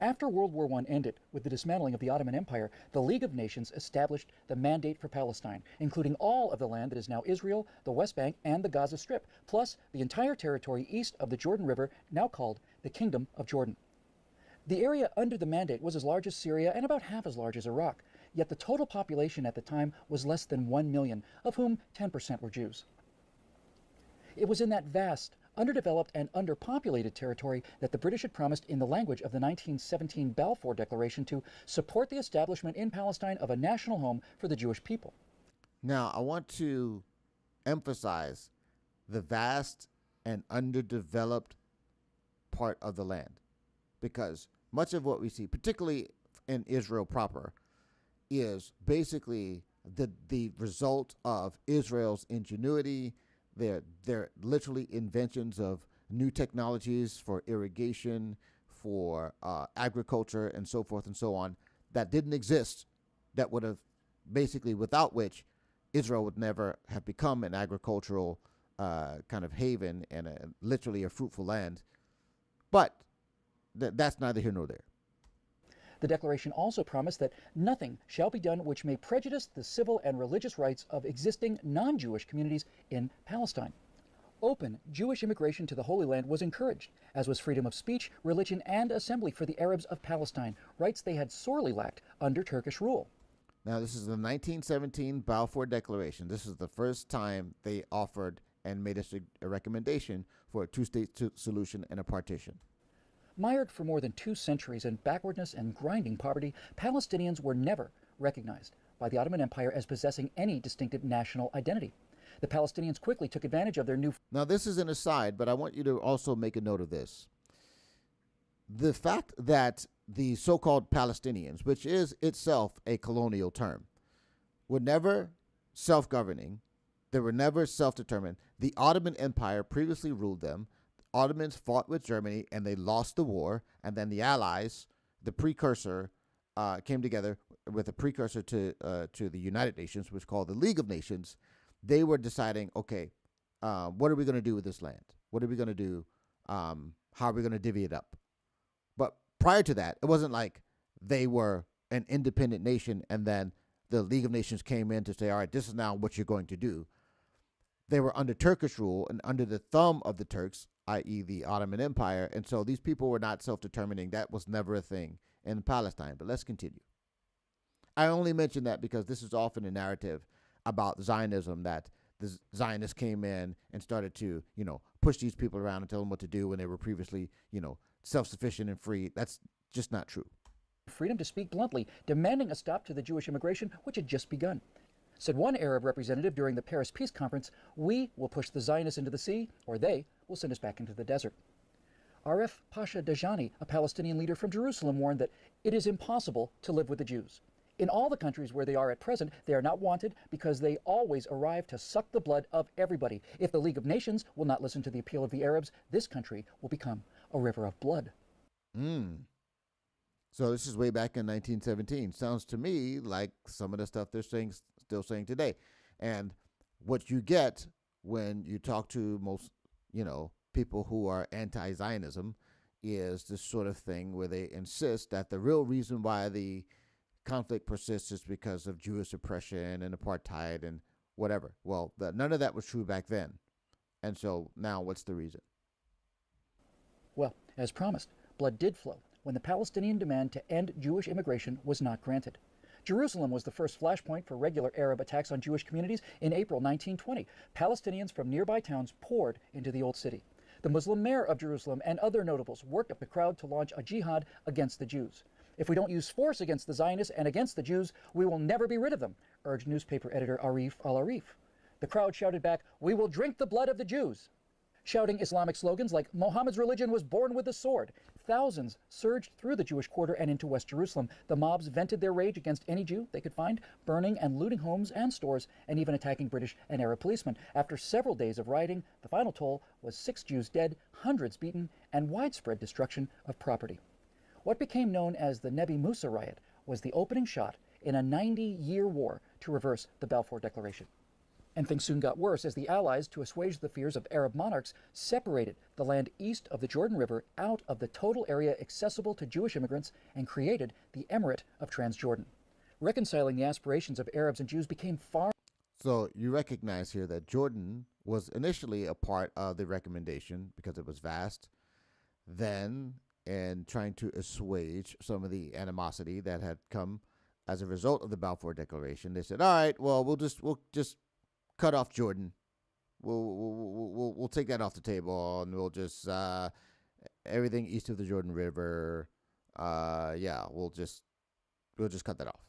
After World War I ended, with the dismantling of the Ottoman Empire, the League of Nations established the Mandate for Palestine, including all of the land that is now Israel, the West Bank, and the Gaza Strip, plus the entire territory east of the Jordan River, now called the Kingdom of Jordan. The area under the Mandate was as large as Syria and about half as large as Iraq, yet the total population at the time was less than 1 million, of whom 10% were Jews. It was in that vast, underdeveloped and underpopulated territory that the British had promised in the language of the 1917 Balfour Declaration to support the establishment in Palestine of a national home for the Jewish people. Now, I want to emphasize the vast and underdeveloped part of the land, because much of what we see, particularly in Israel proper, is basically the result of Israel's ingenuity. They're literally inventions of new technologies for irrigation, for agriculture, and so forth and so on, that didn't exist, that would have basically, without which Israel would never have become an agricultural kind of haven and literally a fruitful land. But that's neither here nor there. The declaration also promised that nothing shall be done which may prejudice the civil and religious rights of existing non-Jewish communities in Palestine. Open Jewish immigration to the Holy Land was encouraged, as was freedom of speech, religion, and assembly for the Arabs of Palestine, rights they had sorely lacked under Turkish rule. Now, this is the 1917 Balfour Declaration. This is the first time they offered and made a recommendation for a two-state solution and a partition. Mired for more than 2 centuries in backwardness and grinding poverty, Palestinians were never recognized by the Ottoman Empire as possessing any distinctive national identity. The Palestinians quickly took advantage of their new... Now, this is an aside, but I want you to also make a note of this. The fact that the so-called Palestinians, which is itself a colonial term, were never self-governing, they were never self-determined. The Ottoman Empire previously ruled them. Ottomans fought with Germany and they lost the war, and then the Allies, the precursor, came together with a precursor to the United Nations, which was called the League of Nations. They were deciding, okay, what are we going to do with this land? What are we going to do? How are we going to divvy it up? But prior to that, it wasn't like they were an independent nation and then the League of Nations came in to say, all right, this is now what you're going to do. They were under Turkish rule and under the thumb of the Turks, i.e. the Ottoman Empire, and so these people were not self-determining. That was never a thing in Palestine, but let's continue. I only mention that because this is often a narrative about Zionism, that the Zionists came in and started to, push these people around and tell them what to do when they were previously, self-sufficient and free. That's just not true. Freedom to speak bluntly, demanding a stop to the Jewish immigration, which had just begun. Said one Arab representative during the Paris Peace Conference, "We will push the Zionists into the sea, or they will send us back into the desert." Aref Pasha Dajani, a Palestinian leader from Jerusalem, warned that it is impossible to live with the Jews. In all the countries where they are at present, they are not wanted because they always arrive to suck the blood of everybody. If the League of Nations will not listen to the appeal of the Arabs, this country will become a river of blood. So this is way back in 1917. Sounds to me like some of the stuff they're still saying today. And what you get when you talk to most, people who are anti-Zionism is this sort of thing where they insist that the real reason why the conflict persists is because of Jewish oppression and apartheid and whatever. Well, none of that was true back then. And so now what's the reason? Well, as promised, blood did flow when the Palestinian demand to end Jewish immigration was not granted. Jerusalem was the first flashpoint for regular Arab attacks on Jewish communities in April 1920. Palestinians from nearby towns poured into the old city. The Muslim mayor of Jerusalem and other notables worked up the crowd to launch a jihad against the Jews. "If we don't use force against the Zionists and against the Jews, we will never be rid of them," urged newspaper editor Arif al-Arif. The crowd shouted back, "We will drink the blood of the Jews," shouting Islamic slogans like "Muhammad's religion was born with the sword." Thousands surged through the Jewish quarter and into West Jerusalem. The mobs vented their rage against any Jew they could find, burning and looting homes and stores, and even attacking British and Arab policemen. After several days of rioting, the final toll was 6 Jews dead, hundreds beaten, and widespread destruction of property. What became known as the Nebi Musa riot was the opening shot in a 90-year war to reverse the Balfour Declaration. And things soon got worse as the Allies, to assuage the fears of Arab monarchs, separated the land east of the Jordan River out of the total area accessible to Jewish immigrants and created the Emirate of Transjordan. Reconciling the aspirations of Arabs and Jews became far. So you recognize here that Jordan was initially a part of the recommendation because it was vast. Then, in trying to assuage some of the animosity that had come as a result of the Balfour Declaration, they said, "All right, well, we'll just cut off Jordan. We'll take that off the table, and we'll just everything east of the Jordan River. We'll just cut that off."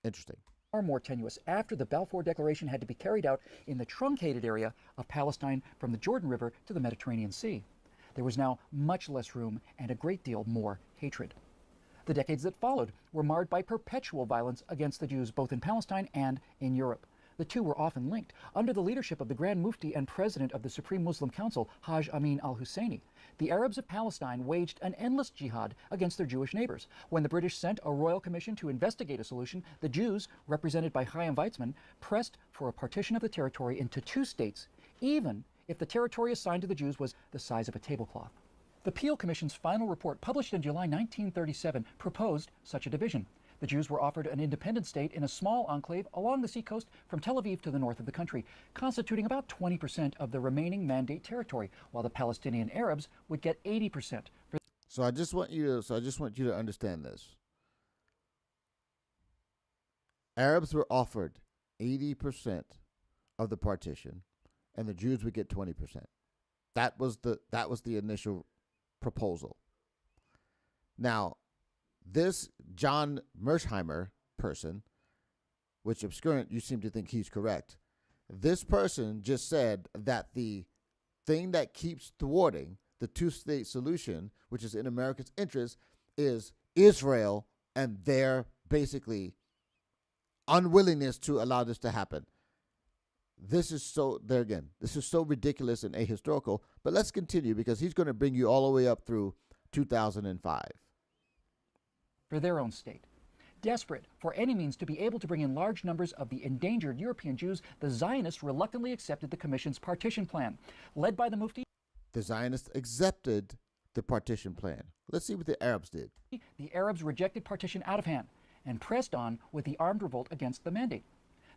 Interesting. Far more tenuous after the Balfour Declaration had to be carried out in the truncated area of Palestine from the Jordan River to the Mediterranean Sea. There was now much less room and a great deal more hatred. The decades that followed were marred by perpetual violence against the Jews both in Palestine and in Europe. The two were often linked. Under the leadership of the Grand Mufti and President of the Supreme Muslim Council, Haj Amin al-Husseini, the Arabs of Palestine waged an endless jihad against their Jewish neighbors. When the British sent a royal commission to investigate a solution, the Jews, represented by Chaim Weizmann, pressed for a partition of the territory into two states, even if the territory assigned to the Jews was the size of a tablecloth. The Peel Commission's final report, published in July 1937, proposed such a division. The Jews were offered an independent state in a small enclave along the seacoast from Tel Aviv to the north of the country, constituting about 20% of the remaining Mandate territory, while the Palestinian Arabs would get 80%. So I just want you to understand this. Arabs were offered 80% of the partition, and the Jews would get 20%. That was the initial proposal. Now, this John Mersheimer person, which obscurant, you seem to think he's correct. This person just said that the thing that keeps thwarting the two-state solution, which is in America's interest, is Israel and their basically unwillingness to allow this to happen. This is so ridiculous and ahistorical, but let's continue because he's going to bring you all the way up through 2005. For their own state. Desperate for any means to be able to bring in large numbers of the endangered European Jews, the Zionists reluctantly accepted the Commission's partition plan. Led by the Mufti, the Zionists accepted the partition plan. Let's see what the Arabs did. The Arabs rejected partition out of hand and pressed on with the armed revolt against the Mandate.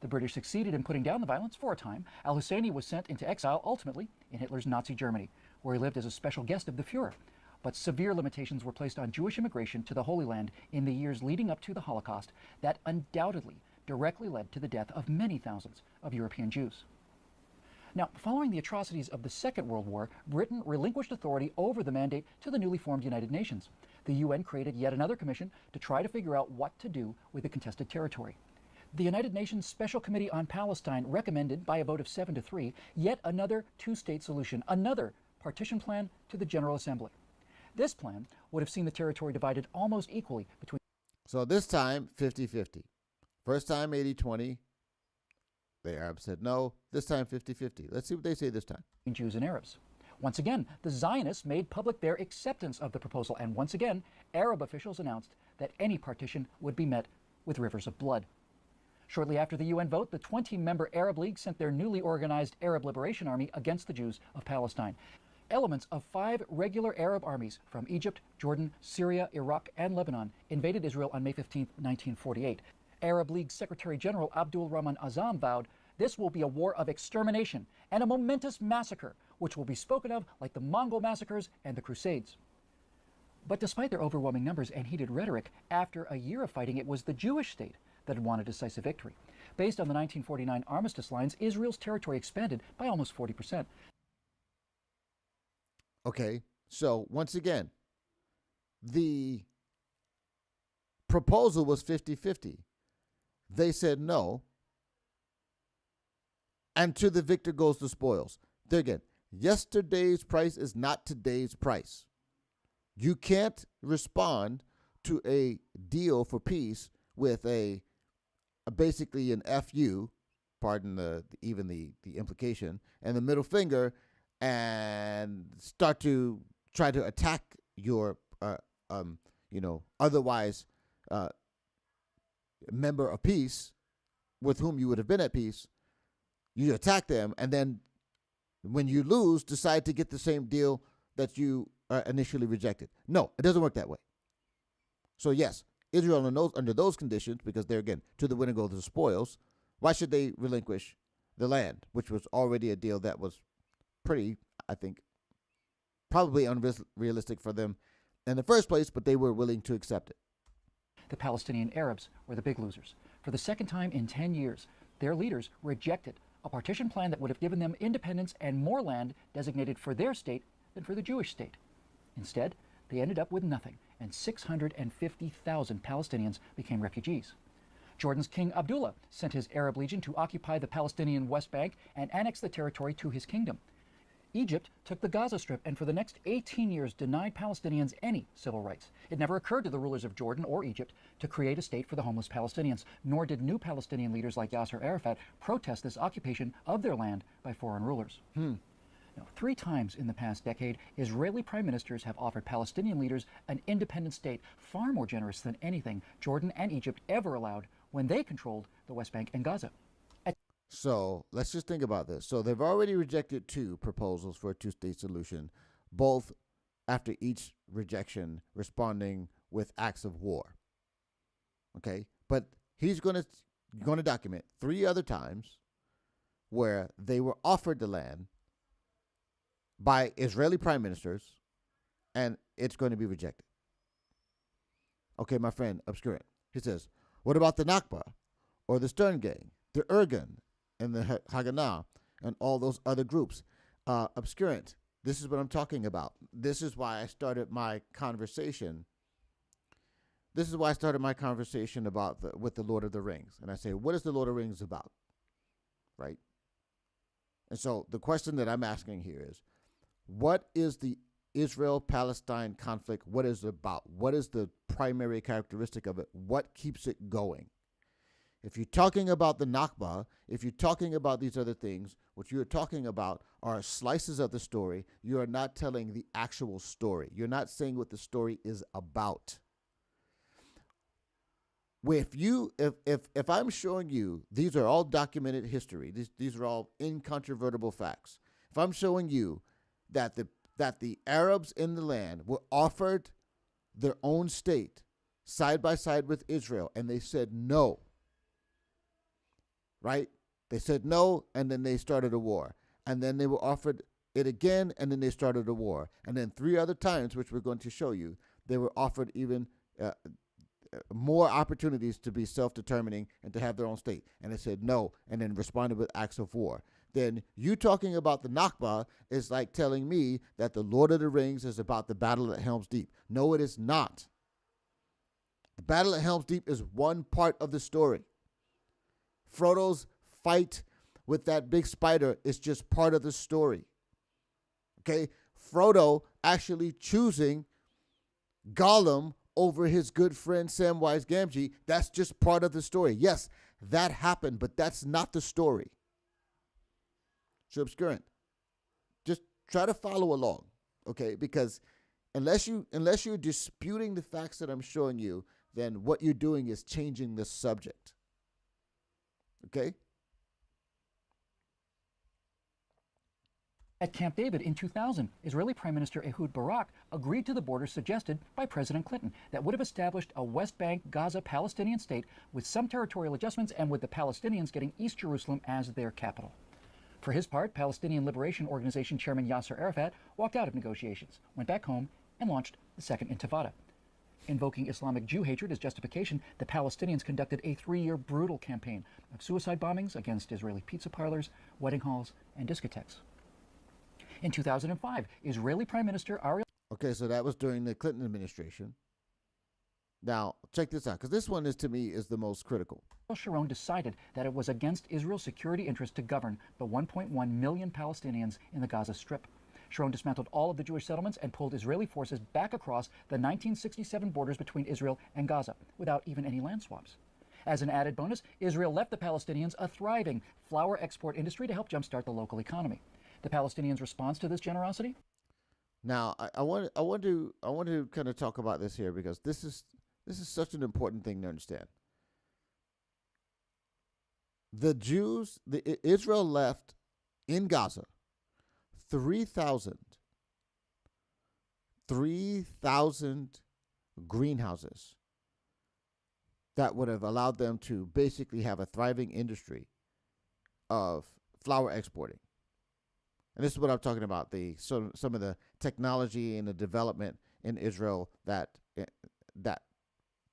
The British succeeded in putting down the violence for a time. Al-Husseini was sent into exile, ultimately in Hitler's Nazi Germany, where he lived as a special guest of the Fuhrer. But severe limitations were placed on Jewish immigration to the Holy Land in the years leading up to the Holocaust that undoubtedly directly led to the death of many thousands of European Jews. Now, following the atrocities of the Second World War, Britain relinquished authority over the Mandate to the newly formed United Nations. The UN created yet another commission to try to figure out what to do with the contested territory. The United Nations Special Committee on Palestine recommended, by a vote of 7-3, yet another two-state solution, another partition plan to the General Assembly. This plan would have seen the territory divided almost equally between. So this time, 50-50. First time, 80-20. The Arabs said no. This time, 50-50. Let's see what they say this time. Jews and Arabs. Once again, the Zionists made public their acceptance of the proposal, and once again, Arab officials announced that any partition would be met with rivers of blood. Shortly after the UN vote, the 20-member Arab League sent their newly organized Arab Liberation Army against the Jews of Palestine. Elements of 5 regular Arab armies from Egypt, Jordan, Syria, Iraq, and Lebanon invaded Israel on May 15, 1948. Arab League Secretary General Abdul Rahman Azam vowed, "This will be a war of extermination and a momentous massacre, which will be spoken of like the Mongol massacres and the Crusades." But despite their overwhelming numbers and heated rhetoric, after a year of fighting, it was the Jewish state that had won a decisive victory. Based on the 1949 armistice lines, Israel's territory expanded by almost 40%. Okay, so once again, the proposal was 50-50. They said no, and to the victor goes the spoils. There again, yesterday's price is not today's price. You can't respond to a deal for peace with a basically an FU, pardon even the implication, and the middle finger, and start to try to attack your otherwise member of peace with whom you would have been at peace, you attack them, and then when you lose, decide to get the same deal that you initially rejected. No, it doesn't work that way. So yes, Israel under those conditions, because they're, again, to the winner go the spoils, why should they relinquish the land, which was already a deal that was pretty, I think, probably unrealistic for them in the first place, but they were willing to accept it. The Palestinian Arabs were the big losers. For the second time in 10 years, their leaders rejected a partition plan that would have given them independence and more land designated for their state than for the Jewish state. Instead, they ended up with nothing, and 650,000 Palestinians became refugees. Jordan's King Abdullah sent his Arab Legion to occupy the Palestinian West Bank and annex the territory to his kingdom. Egypt took the Gaza Strip and for the next 18 years denied Palestinians any civil rights. It never occurred to the rulers of Jordan or Egypt to create a state for the homeless Palestinians, nor did new Palestinian leaders like Yasser Arafat protest this occupation of their land by foreign rulers. Now, 3 times in the past decade, Israeli prime ministers have offered Palestinian leaders an independent state far more generous than anything Jordan and Egypt ever allowed when they controlled the West Bank and Gaza. So let's just think about this. So they've already rejected 2 proposals for a 2-state solution, both after each rejection responding with acts of war. Okay, but he's going to document 3 other times where they were offered the land by Israeli prime ministers, and it's going to be rejected. Okay, my friend Obscurant, he says, what about the Nakba, or the Stern Gang, the Irgun, and the Haganah, and all those other groups? Obscurant, this is what I'm talking about. This is why I started my conversation. This is why I started my conversation about with the Lord of the Rings. And I say, what is the Lord of the Rings about? Right? And so the question that I'm asking here is, what is the Israel-Palestine conflict? What is it about? What is the primary characteristic of it? What keeps it going? If you're talking about the Nakba, if you're talking about these other things, what you're talking about are slices of the story. You are not telling the actual story. You're not saying what the story is about. If I'm showing you, these are all documented history. These are all incontrovertible facts. If I'm showing you that the Arabs in the land were offered their own state side by side with Israel, and they said no. Right? They said no, and then they started a war. And then they were offered it again, and then they started a war. And then 3 other times, which we're going to show you, they were offered even more opportunities to be self-determining and to have their own state. And they said no, and then responded with acts of war. Then you talking about the Nakba is like telling me that the Lord of the Rings is about the battle at Helm's Deep. No, it is not. The battle at Helm's Deep is one part of the story. Frodo's fight with that big spider is just part of the story. Okay? Frodo actually choosing Gollum over his good friend Samwise Gamgee, that's just part of the story. Yes, that happened, but that's not the story. So Obscurant, just try to follow along, okay? Because unless you're disputing the facts that I'm showing you, then what you're doing is changing the subject. Okay? At Camp David in 2000, Israeli Prime Minister Ehud Barak agreed to the border suggested by President Clinton that would have established a West Bank Gaza Palestinian state with some territorial adjustments and with the Palestinians getting East Jerusalem as their capital. For his part, Palestinian Liberation Organization Chairman Yasser Arafat walked out of negotiations, went back home, and launched the Second Intifada. Invoking Islamic Jew hatred as justification, the Palestinians conducted a 3-year brutal campaign of suicide bombings against Israeli pizza parlors, wedding halls, and discotheques. In 2005, Israeli Prime Minister Ariel... Okay, so that was during the Clinton administration. Now, check this out, because this one is, to me, is the most critical. Sharon decided that it was against Israel's security interest to govern the 1.1 million Palestinians in the Gaza Strip. Sharon dismantled all of the Jewish settlements and pulled Israeli forces back across the 1967 borders between Israel and Gaza without even any land swaps. As an added bonus, Israel left the Palestinians a thriving flour export industry to help jumpstart the local economy. The Palestinians' response to this generosity? Now, I want to kind of talk about this here because this is such an important thing to understand. the Jews, Israel left in Gaza 3,000 greenhouses that would have allowed them to basically have a thriving industry of flower exporting. And this is what I'm talking about, some of the technology and the development in Israel that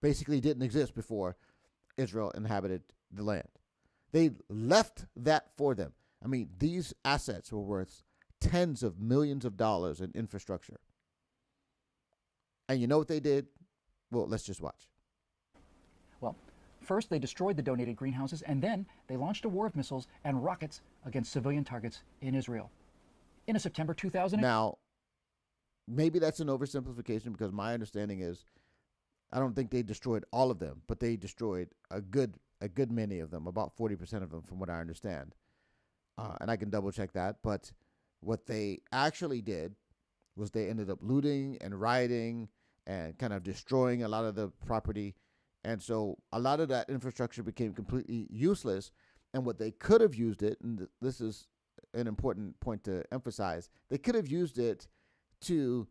basically didn't exist before Israel inhabited the land. They left that for them. I mean, these assets were worth tens of millions of dollars in infrastructure. And you know what they did? Well, let's just watch. Well, first they destroyed the donated greenhouses, and then they launched a war of missiles and rockets against civilian targets in Israel. In a September 2000. Now, maybe that's an oversimplification, because my understanding is I don't think they destroyed all of them, but they destroyed a good many of them, about 40% of them from what I understand. And I can double check that. But what they actually did was they ended up looting and rioting and kind of destroying a lot of the property. And so a lot of that infrastructure became completely useless. And what they could have used it, and this is an important point to emphasize, they could have used it to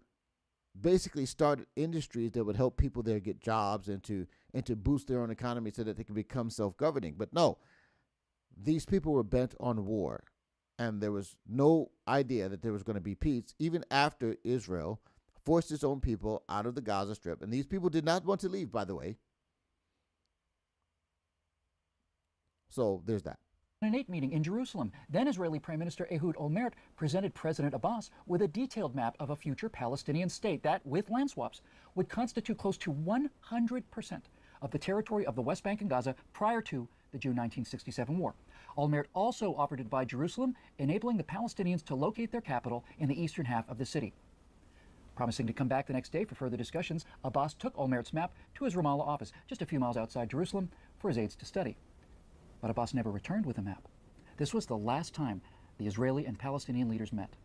basically start industries that would help people there get jobs and to boost their own economy so that they can become self-governing. But no, these people were bent on war, and there was no idea that there was going to be peace, even after Israel forced its own people out of the Gaza Strip. And these people did not want to leave, by the way. So there's that. In an 8 meeting in Jerusalem, then Israeli Prime Minister Ehud Olmert presented President Abbas with a detailed map of a future Palestinian state that, with land swaps, would constitute close to 100% of the territory of the West Bank and Gaza prior to the June 1967 war. Olmert also offered to divide Jerusalem, enabling the Palestinians to locate their capital in the eastern half of the city. Promising to come back the next day for further discussions, Abbas took Olmert's map to his Ramallah office, just a few miles outside Jerusalem, for his aides to study. But Abbas never returned with a map. This was the last time the Israeli and Palestinian leaders met.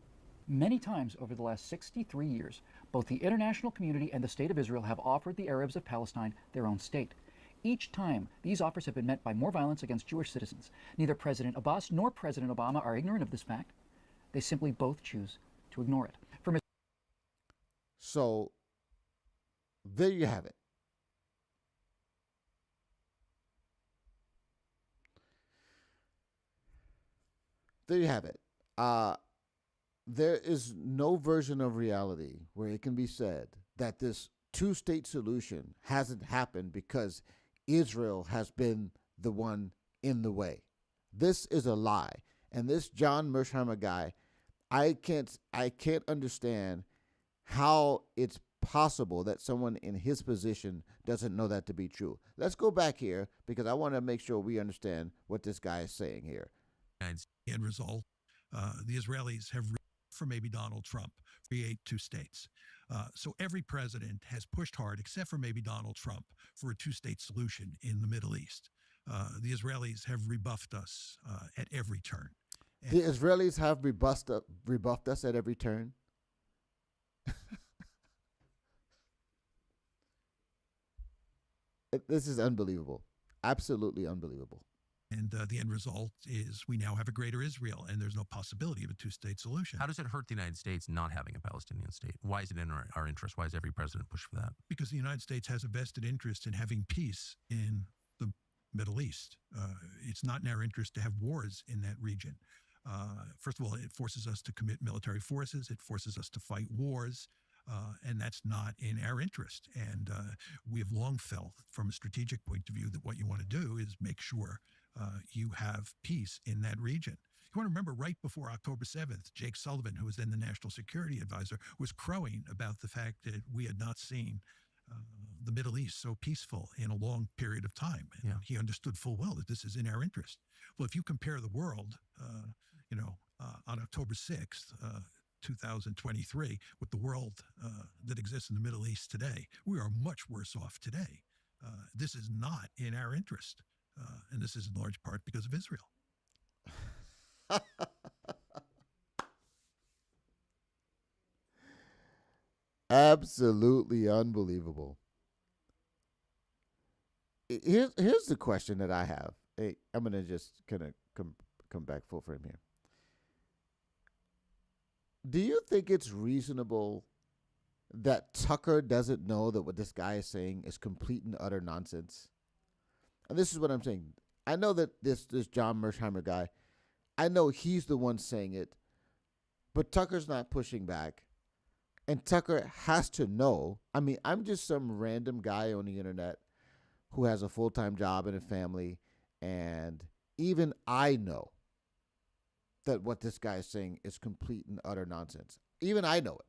Many times over the last 63 years, both the international community and the State of Israel have offered the Arabs of Palestine their own state. Each time, these offers have been met by more violence against Jewish citizens. Neither President Abbas nor President Obama are ignorant of this fact. They simply both choose to ignore it. So, there you have it. There you have it. There is no version of reality where it can be said that this two-state solution hasn't happened because Israel has been the one in the way. This is a lie. And this John Mersheimer guy, I can't understand how it's possible that someone in his position doesn't know that to be true. Let's go back here, because I want to make sure we understand what this guy is saying here. End result, the Israelis have, for maybe Donald Trump, create two states. So every president has pushed hard, except for maybe Donald Trump, for a two-state solution in the Middle East. The Israelis have rebuffed us at every turn. The Israelis have rebuffed us at every turn? This is unbelievable. Absolutely unbelievable. And the end result is we now have a greater Israel, and there's no possibility of a two-state solution. How does it hurt the United States not having a Palestinian state? Why is it in our interest? Why is every president push for that? Because the United States has a vested interest in having peace in the Middle East. It's not in our interest to have wars in that region. First of all, it forces us to commit military forces. It forces us to fight wars. And that's not in our interest. And we have long felt, from a strategic point of view, that what you want to do is make sure you have peace in that region. You want to remember, right before October 7th, Jake Sullivan, who was then the National Security Advisor, was crowing about the fact that we had not seen the Middle East so peaceful in a long period of time. And he understood full well that this is in our interest. Well, if you compare the world, on October 6th, 2023, with the world that exists in the Middle East today, we are much worse off today. This is not in our interest. And this is in large part because of Israel. Absolutely unbelievable. Here's the question that I have, hey, I'm gonna just kind of come back full frame here. Do you think it's reasonable that Tucker doesn't know that what this guy is saying is complete and utter nonsense? And this is what I'm saying. I know that this John Mersheimer guy, I know he's the one saying it, but Tucker's not pushing back. And Tucker has to know. I mean, I'm just some random guy on the internet who has a full-time job and a family, and even I know that what this guy is saying is complete and utter nonsense. Even I know it.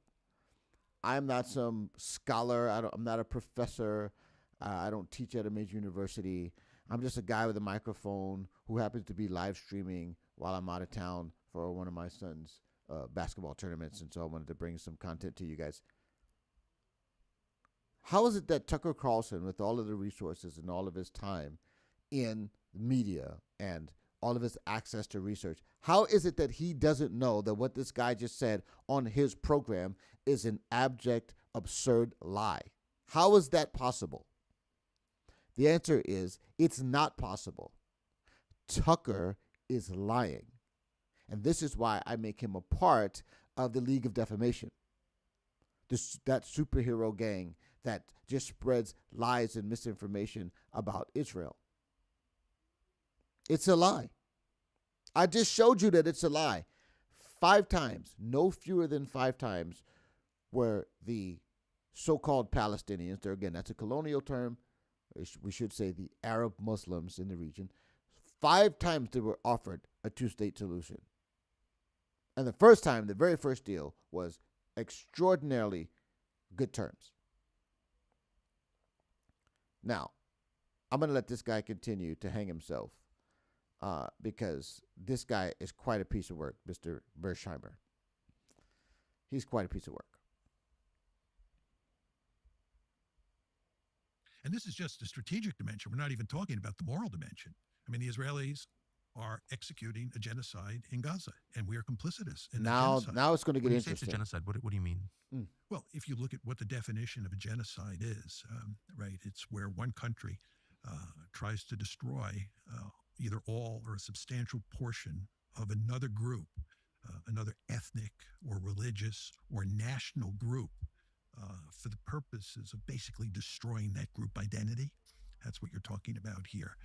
I'm not some scholar. I'm not a professor. I don't teach at a major university. I'm just a guy with a microphone who happens to be live streaming while I'm out of town for one of my son's basketball tournaments, and so I wanted to bring some content to you guys. How is it that Tucker Carlson, with all of the resources and all of his time in media and all of his access to research, how is it that he doesn't know that what this guy just said on his program is an abject, absurd lie? How is that possible? The answer is it's not possible. Tucker is lying. And this is why I make him a part of the League of Defamation. That superhero gang that just spreads lies and misinformation about Israel. It's a lie. I just showed you that it's a lie. 5 times, no fewer than 5 times, where the so-called Palestinians, again, that's a colonial term, we should say the Arab Muslims in the region, 5 times they were offered a 2-state solution. And the first time, the very first deal, was extraordinarily good terms. Now, I'm going to let this guy continue to hang himself because this guy is quite a piece of work, Mr. Mersheimer. He's quite a piece of work. And this is just a strategic dimension. We're not even talking about the moral dimension. I mean, the Israelis are executing a genocide in Gaza, and we are complicitous in that genocide. Now it's going to get When you interesting. say it's a genocide, what do you mean? Well, if you look at what the definition of a genocide is, right, it's where one country tries to destroy either all or a substantial portion of another group, another ethnic or religious or national group, for the purposes of basically destroying that group identity. That's what you're talking about here.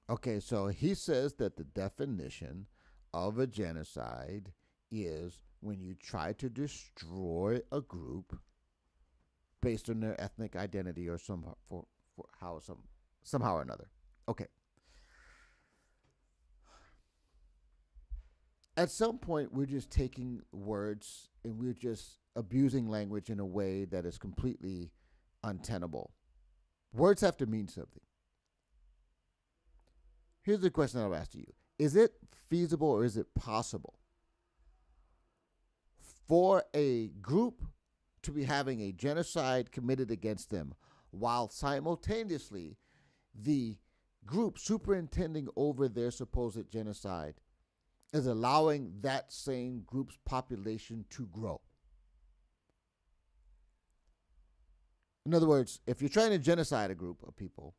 Okay, so he says that the definition of a genocide is when you try to destroy a group based on their ethnic identity or somehow or another. Okay. At some point, we're just taking words and we're just abusing language in a way that is completely untenable. Words have to mean something. Here's the question I'll ask you. Is it feasible or is it possible for a group to be having a genocide committed against them while simultaneously the group superintending over their supposed genocide is allowing that same group's population to grow? In other words, if you're trying to genocide a group of people,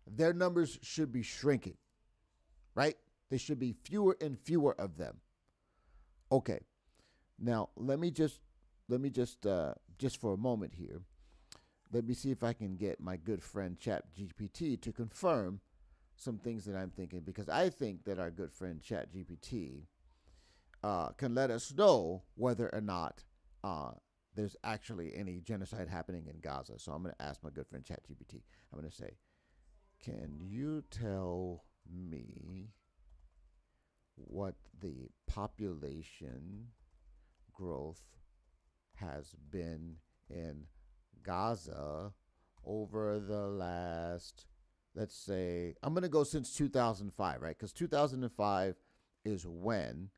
their numbers should be shrinking, right? There should be fewer and fewer of them. Okay. Now, let me just for a moment here, let me see if I can get my good friend ChatGPT to confirm some things that I'm thinking, because I think that our good friend ChatGPT can let us know whether or not there's actually any genocide happening in Gaza. So I'm going to ask my good friend ChatGPT. I'm going to say, can you tell me what the population growth has been in Gaza over the last, let's say, I'm going to go since 2005, right? Because 2005 is when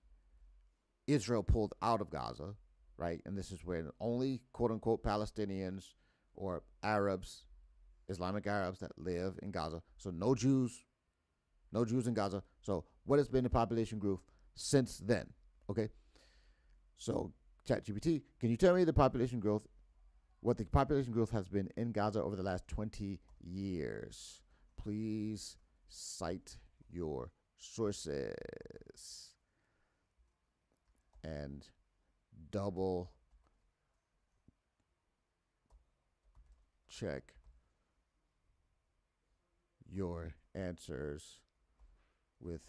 Israel pulled out of Gaza, right? And this is when only quote-unquote Palestinians or Arabs, Islamic Arabs that live in Gaza. So no Jews in Gaza. So what has been the population growth since then? Okay. So ChatGPT, can you tell me the population growth, what the population growth has been in Gaza over the last 20 years? Please cite your sources and double check your answers with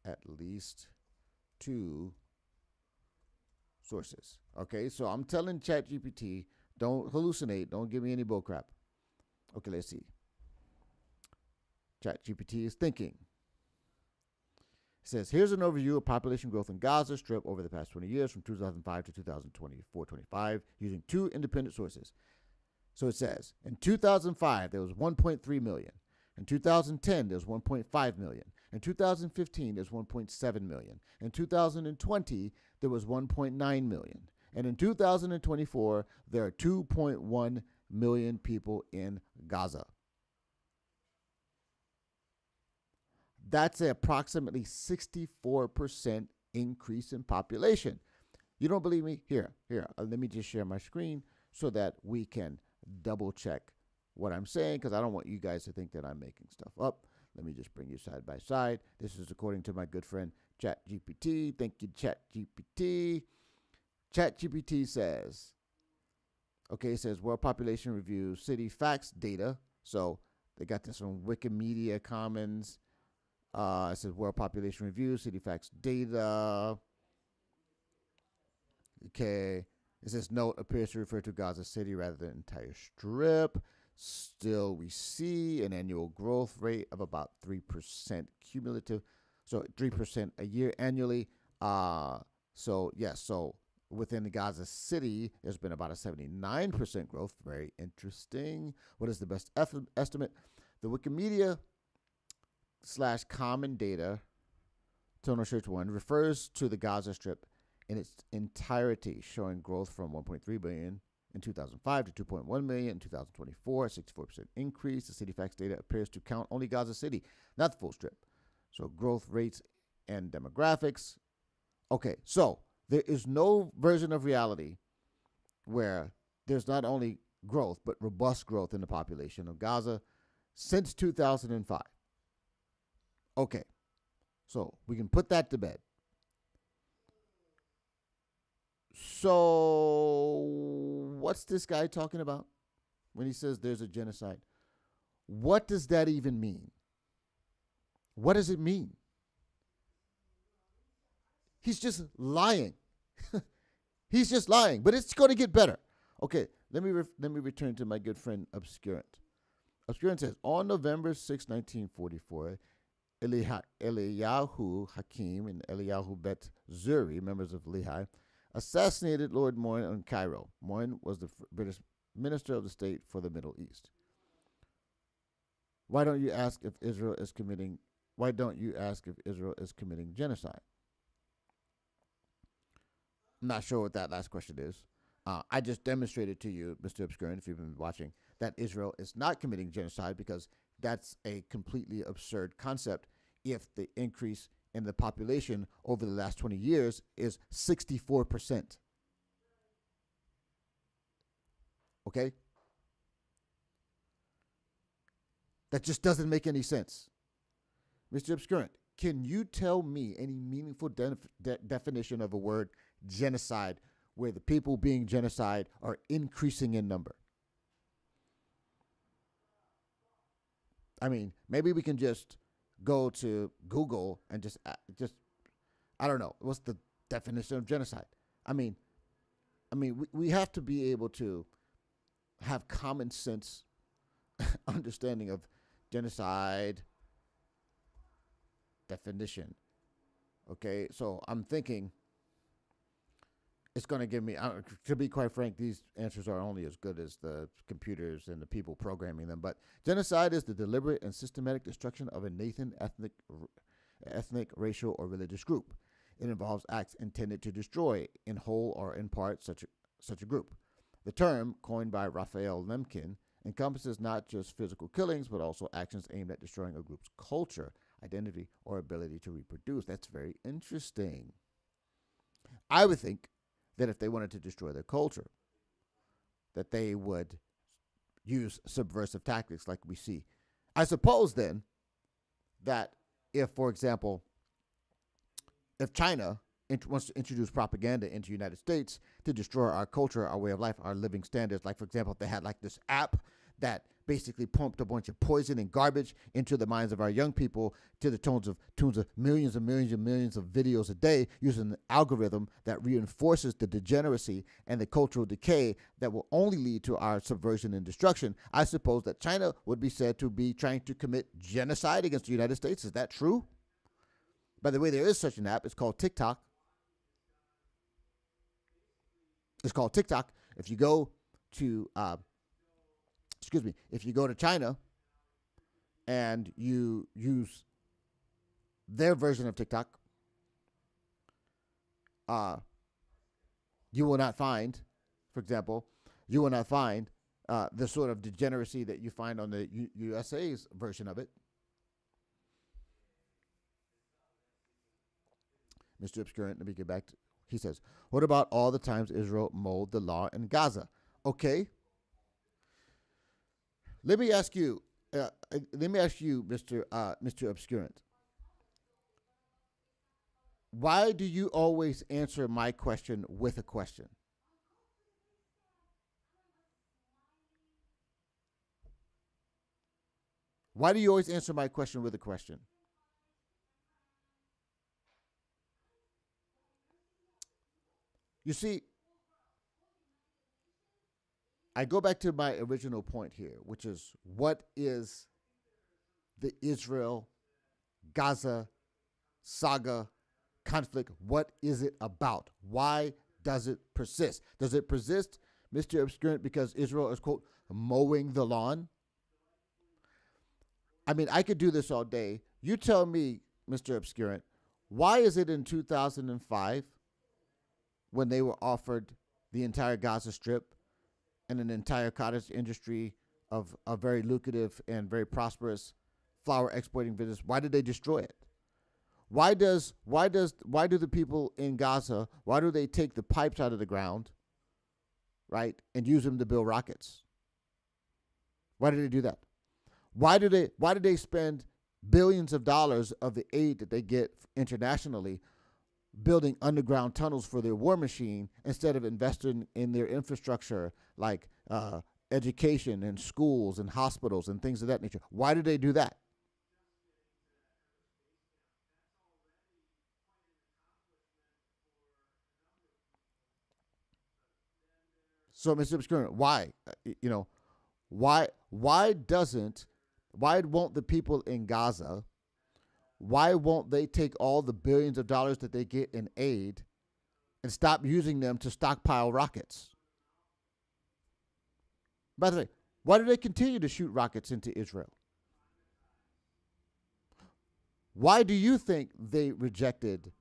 at least 2 sources. Okay, so I'm telling ChatGPT, don't hallucinate, don't give me any bullcrap. Okay, let's see. ChatGPT is thinking. It says, here's an overview of population growth in Gaza Strip over the past 20 years from 2005 to 2024-25 using 2 independent sources. So it says, in 2005, there was 1.3 million. In 2010, there was 1.5 million. In 2015, there's 1.7 million. In 2020, there was 1.9 million. And in 2024, there are 2.1 million people in Gaza. That's an approximately 64% increase in population. You don't believe me? Here. Let me just share my screen so that we can double check what I'm saying, because I don't want you guys to think that I'm making stuff up. Let me just bring you side by side. This is according to my good friend ChatGPT. Thank you, ChatGPT. ChatGPT says, okay, it says World Population Review City Facts Data. So they got this from Wikimedia Commons. It says World Population Review City Facts Data. Okay. It says note appears to refer to Gaza City rather than entire strip. Still, we see an annual growth rate of about 3% cumulative. So 3% a year annually. So within the Gaza City, there's been about a 79% growth. Very interesting. What is the best estimate? The Wikimedia /Common Data, Toner Search 1, refers to the Gaza Strip in its entirety, showing growth from 1.3 billion in 2005 to 2.1 million in 2024, a 64% increase. The City Facts data appears to count only Gaza City, not the full strip. So growth rates and demographics. Okay, so there is no version of reality where there's not only growth, but robust growth in the population of Gaza since 2005. Okay, so we can put that to bed. So what's this guy talking about when he says there's a genocide? What does that even mean? What does it mean? He's just lying. He's just lying, but it's going to get better. Okay, let me return to my good friend Obscurant. Obscurant says, on November 6, 1944, Eliyahu Hakim and Eliyahu Bet Zuri, members of Lehi, assassinated Lord Moyne in Cairo. Moyne was the British Minister of the State for the Middle East. Why don't you ask if Israel is committing genocide? I'm not sure what that last question is. I just demonstrated to you, Mr. Obscurant, if you've been watching, that Israel is not committing genocide, because that's a completely absurd concept if the increase in the population over the last 20 years is 64%. Okay? That just doesn't make any sense. Mr. Obscurant, can you tell me any meaningful definition of a word genocide where the people being genocide are increasing in number? I mean, maybe we can just go to Google and just I don't know, what's the definition of genocide? I mean, we have to be able to have common sense understanding of genocide definition. Okay, so I'm thinking it's going to give me, to be quite frank, these answers are only as good as the computers and the people programming them. But genocide is the deliberate and systematic destruction of a nation, ethnic, racial, or religious group. It involves acts intended to destroy, in whole or in part, such a group. The term, coined by Raphael Lemkin, encompasses not just physical killings, but also actions aimed at destroying a group's culture, identity, or ability to reproduce. That's very interesting. I would think that if they wanted to destroy their culture, that they would use subversive tactics like we see. I suppose then that if, for example, if China wants to introduce propaganda into the United States to destroy our culture, our way of life, our living standards, like, for example, if they had like this app that basically pumped a bunch of poison and garbage into the minds of our young people to the tunes of millions and millions and millions of videos a day using an algorithm that reinforces the degeneracy and the cultural decay that will only lead to our subversion and destruction, I suppose that China would be said to be trying to commit genocide against the United States. Is that true? By the way, there is such an app. It's called TikTok. It's called TikTok. If you go to if you go to China and you use their version of TikTok, you will not find, for example, the sort of degeneracy that you find on the USA's version of it. Mr. Obscurant, let me get back to, he says, what about all the times Israel mowed the lawn in Gaza? Okay. Let me ask you, Mr. Obscurant. Why do you always answer my question with a question? Why do you always answer my question with a question? You see, I go back to my original point here, which is, what is the Israel-Gaza saga conflict? What is it about? Why does it persist? Does it persist, Mr. Obscurant, because Israel is, quote, mowing the lawn? I mean, I could do this all day. You tell me, Mr. Obscurant, why is it in 2005, when they were offered the entire Gaza Strip and an entire cottage industry of a very lucrative and very prosperous flower exporting business, why did they destroy it? Why do the people in Gaza, why do they take the pipes out of the ground, right, and use them to build rockets? Why did they do that? Why do they spend billions of dollars of the aid that they get internationally building underground tunnels for their war machine instead of investing in their infrastructure, like education and schools and hospitals and things of that nature? Why do they do that? So, Mr. Obscurant, why? Why won't the people in Gaza, why won't they take all the billions of dollars that they get in aid and stop using them to stockpile rockets? By the way, why do they continue to shoot rockets into Israel? Why do you think they rejected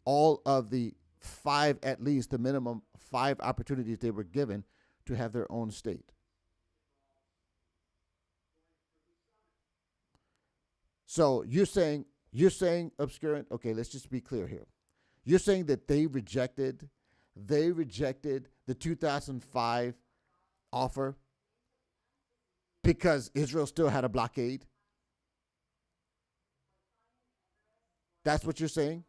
all of the at least the minimum 5 opportunities they were given to have their own state? So you're saying, Obscurant, okay, let's just be clear here. You're saying that they rejected the 2005 offer because Israel still had a blockade? That's what you're saying?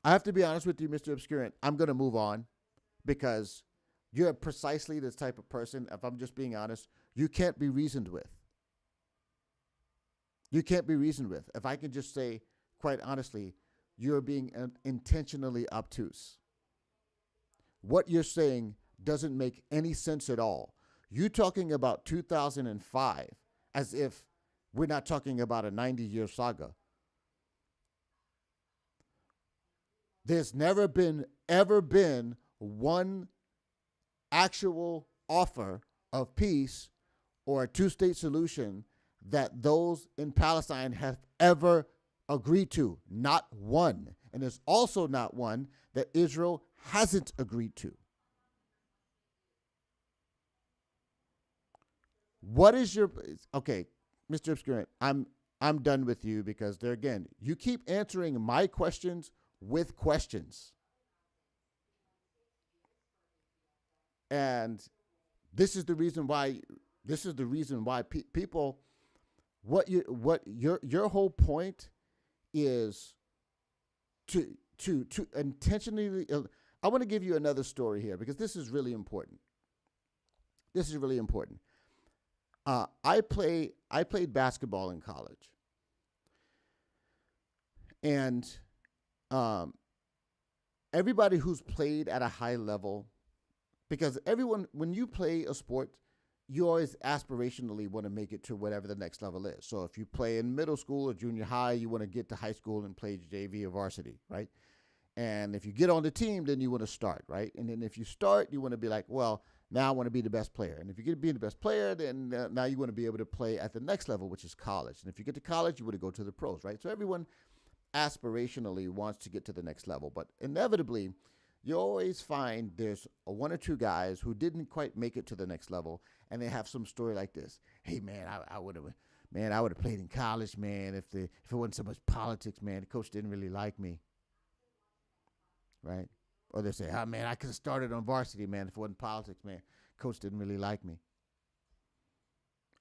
I have to be honest with you, Mr. Obscurant. I'm going to move on because you're precisely this type of person, if I'm just being honest, you can't be reasoned with. You can't be reasoned with. If I can just say, quite honestly, you're being intentionally obtuse. What you're saying doesn't make any sense at all. You talking about 2005 as if we're not talking about a 90-year saga. There's never ever been one actual offer of peace or a two-state solution that those in Palestine have ever agreed to. Not one. And there's also not one that Israel hasn't agreed to. What is your... Okay, Mr. Obscurant, I'm done with you because there again, you keep answering my questions with questions. And this is the reason why This is the reason why people, what your whole point is to intentionally. I want to give you another story here because this is really important. This is really important. I played basketball in college, and everybody who's played at a high level, because everyone, when you play a sport, you always aspirationally want to make it to whatever the next level is. So if you play in middle school or junior high, you want to get to high school and play JV or varsity, right? And if you get on the team, then you want to start, right? And then if you start, you want to be like, well, now I want to be the best player. And if you get to be the best player, then now you want to be able to play at the next level, which is college. And if you get to college, you want to go to the pros, right? So everyone aspirationally wants to get to the next level. But inevitably, you always find there's one or two guys who didn't quite make it to the next level, and they have some story like this. Hey, man, I would have played in college, man, if it wasn't so much politics, man. The coach didn't really like me, right? Or they say, oh, man, I could have started on varsity, man, if it wasn't politics, man. Coach didn't really like me.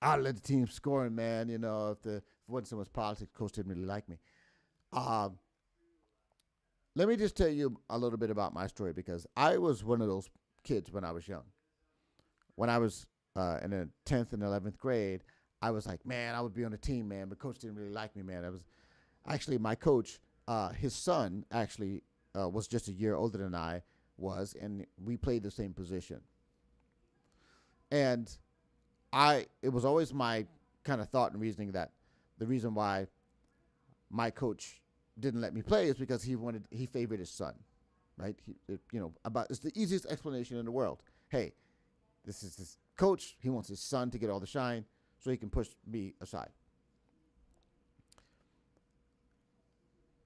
I'd let the team scoring, man, if it wasn't so much politics, coach didn't really like me. Let me just tell you a little bit about my story, because I was one of those kids when I was young. When I was in the 10th and 11th grade, I was like, man, I would be on a team, man, but coach didn't really like me, man. I was actually, my coach, his son actually was just a year older than I was, and we played the same position. And it was always my kind of thought and reasoning that the reason why my coach didn't let me play is because he favored his son, right? It's the easiest explanation in the world. Hey, this is this coach. He wants his son to get all the shine so he can push me aside.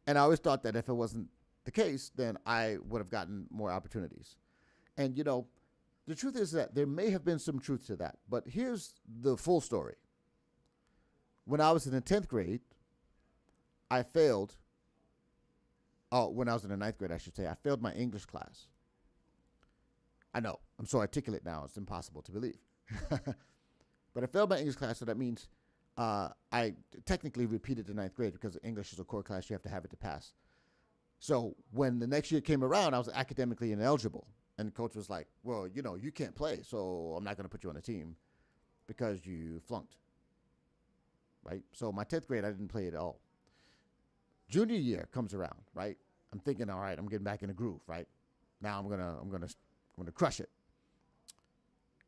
And I always thought that if it wasn't the case, then I would have gotten more opportunities. And, the truth is that there may have been some truth to that, but here's the full story. When I was in the 10th grade, I failed. Oh, when I was in the 9th grade, I should say, I failed my English class. I know, I'm so articulate now, it's impossible to believe. But I failed my English class, so that means I technically repeated the 9th grade, because English is a core class, you have to have it to pass. So when the next year came around, I was academically ineligible. And the coach was like, well, you can't play, so I'm not going to put you on a team because you flunked. Right? So my 10th grade, I didn't play at all. Junior year comes around, right? I'm thinking, all right, I'm getting back in the groove, right? Now I'm gonna crush it.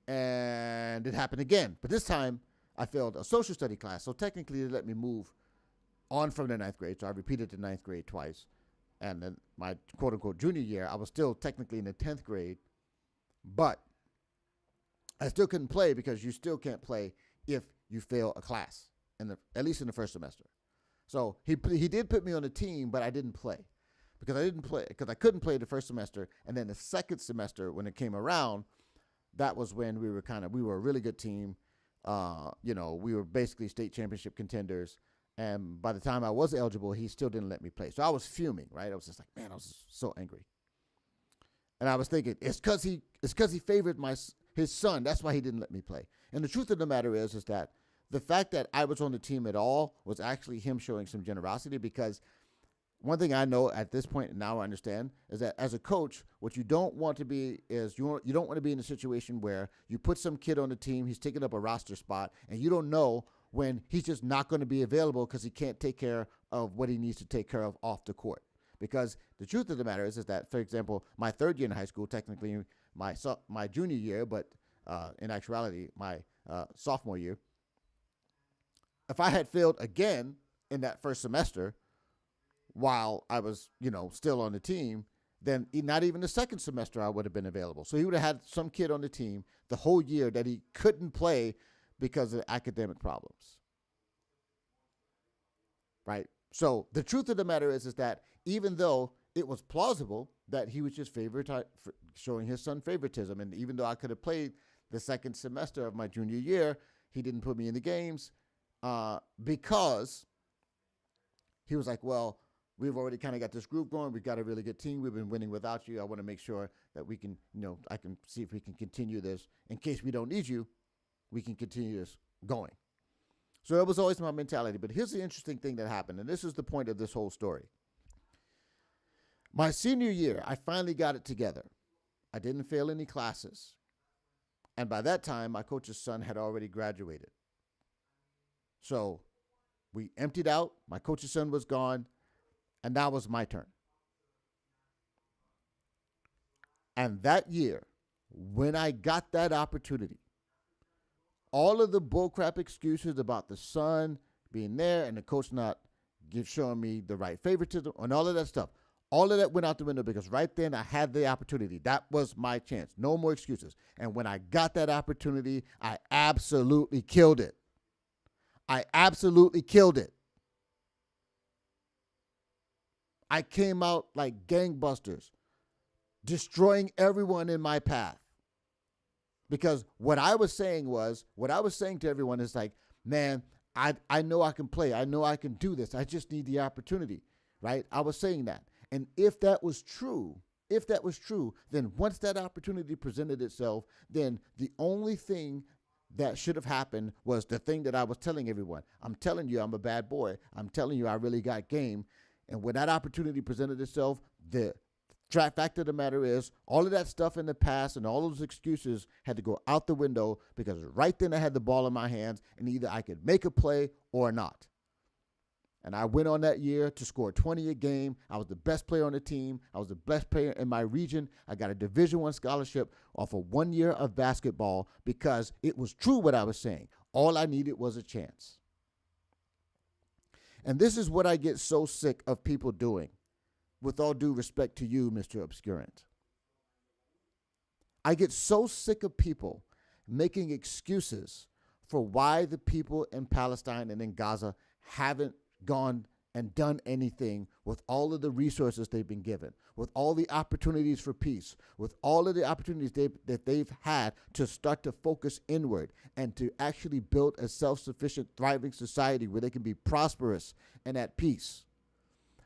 And it happened again. But this time I failed a social study class. So technically they let me move on from the 9th grade. So I repeated the 9th grade twice. And then my quote unquote junior year, I was still technically in the 10th grade, but I still couldn't play, because you still can't play if you fail a class, at least in the first semester. So he did put me on the team, but I didn't play because I couldn't play the first semester. And then the second semester, when it came around, that was when we were a really good team. We were basically state championship contenders. And by the time I was eligible, he still didn't let me play. So I was fuming, right? I was just like, man, I was so angry. And I was thinking, it's because he favored his son. That's why he didn't let me play. And the truth of the matter is that the fact that I was on the team at all was actually him showing some generosity, because one thing I know at this point, and now I understand, is that as a coach, what you don't want to be is you don't want to be in a situation where you put some kid on the team, he's taking up a roster spot, and you don't know when he's just not going to be available because he can't take care of what he needs to take care of off the court. Because the truth of the matter is that, for example, my third year in high school, technically my junior year, but in actuality, my sophomore year, if I had failed again in that first semester while I was, still on the team, then not even the second semester I would have been available. So he would have had some kid on the team the whole year that he couldn't play because of academic problems. Right? So the truth of the matter is that even though it was plausible that he was just showing his son favoritism, and even though I could have played the second semester of my junior year, he didn't put me in the games because he was like, well, we've already kind of got this group going. We've got a really good team. We've been winning without you. I want to make sure that we can, I can see if we can continue this in case we don't need you. we can continue this going. So that was always my mentality. But here's the interesting thing that happened, and this is the point of this whole story. My senior year, I finally got it together. I didn't fail any classes. And by that time, my coach's son had already graduated. So we emptied out. My coach's son was gone. And that was my turn. And that year, when I got that opportunity, all of the bullcrap excuses about the son being there and the coach not showing me the right favoritism and all of that stuff, all of that went out the window because right then I had the opportunity. That was my chance. No more excuses. And when I got that opportunity, I absolutely killed it. I absolutely killed it. I came out like gangbusters, destroying everyone in my path. Because what I was saying to everyone is like, man, I know I can play. I know I can do this. I just need the opportunity, right? I was saying that. And if that was true, then once that opportunity presented itself, then the only thing that should have happened was the thing that I was telling everyone. I'm telling you I'm a bad boy. I'm telling you I really got game. And when that opportunity presented itself, the fact of the matter is all of that stuff in the past and all those excuses had to go out the window because right then I had the ball in my hands and either I could make a play or not. And I went on that year to score 20 a game. I was the best player on the team. I was the best player in my region. I got a Division I scholarship off of 1 year of basketball because it was true what I was saying. All I needed was a chance. And this is what I get so sick of people doing, with all due respect to you, Mr. Obscurant. I get so sick of people making excuses for why the people in Palestine and in Gaza haven't gone and done anything with all of the resources they've been given, with all the opportunities for peace, with all of the opportunities that they've had to start to focus inward and to actually build a self-sufficient, thriving society where they can be prosperous and at peace.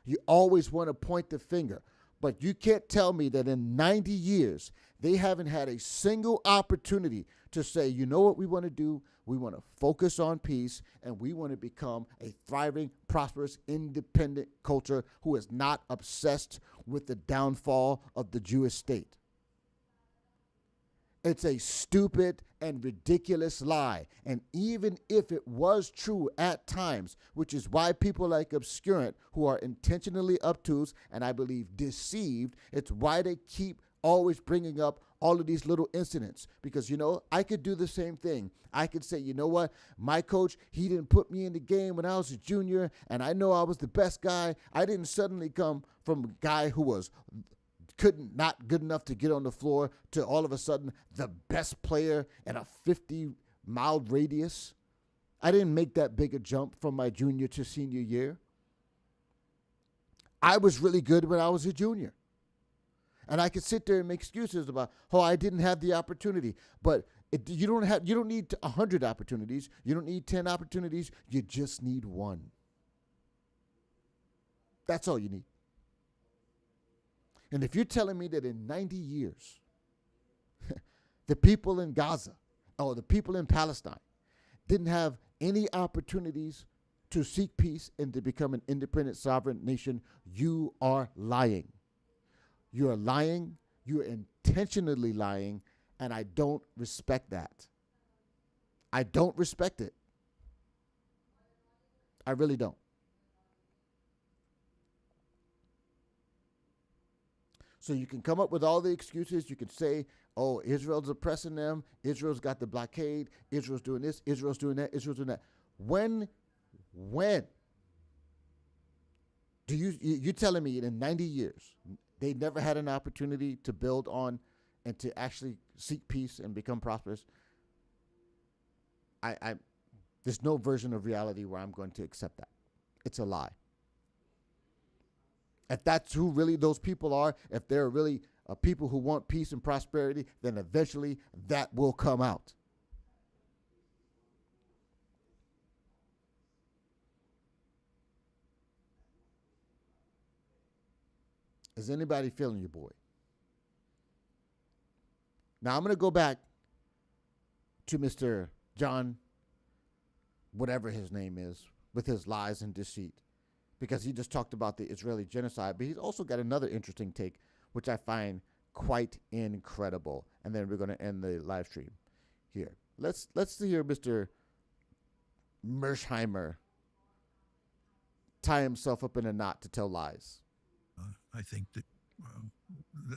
You always want to point the finger, but you can't tell me that in 90 years, they haven't had a single opportunity to say, you know what we want to do? We want to focus on peace, and we want to become a thriving, prosperous, independent culture who is not obsessed with the downfall of the Jewish state. It's a stupid and ridiculous lie. And even if it was true at times, which is why people like Obscurant, who are intentionally obtuse and I believe deceived, it's why they keep always bringing up all of these little incidents. Because, you know, I could do the same thing. I could say, you know what, my coach, he didn't put me in the game when I was a junior, and I know I was the best guy. I didn't suddenly come from a guy who was not good enough to get on the floor to all of a sudden the best player in a 50-mile radius. I didn't make that big a jump from my junior to senior year. I was really good when I was a junior. And I could sit there and make excuses about, oh, I didn't have the opportunity. But you don't need 100 opportunities. You don't need 10 opportunities. You just need one. That's all you need. And if you're telling me that in 90 years, the people in Gaza or the people in Palestine didn't have any opportunities to seek peace and to become an independent, sovereign nation, you are lying. You are lying. You are intentionally lying, and I don't respect that. I don't respect it. I really don't. So you can come up with all the excuses. You can say, oh, Israel's oppressing them. Israel's got the blockade. Israel's doing this. Israel's doing that. Israel's doing that. When do you're telling me in 90 years, they never had an opportunity to build on and to actually seek peace and become prosperous? There's no version of reality where I'm going to accept that. It's a lie. If that's who really those people are, if they're really people who want peace and prosperity, then eventually that will come out. Is anybody feeling your boy? Now I'm going to go back to Mr. John, whatever his name is, with his lies and deceit, because he just talked about the Israeli genocide, but he's also got another interesting take, which I find quite incredible. And then we're going to end the live stream here. Let's hear Mr. Mersheimer tie himself up in a knot to tell lies. I think that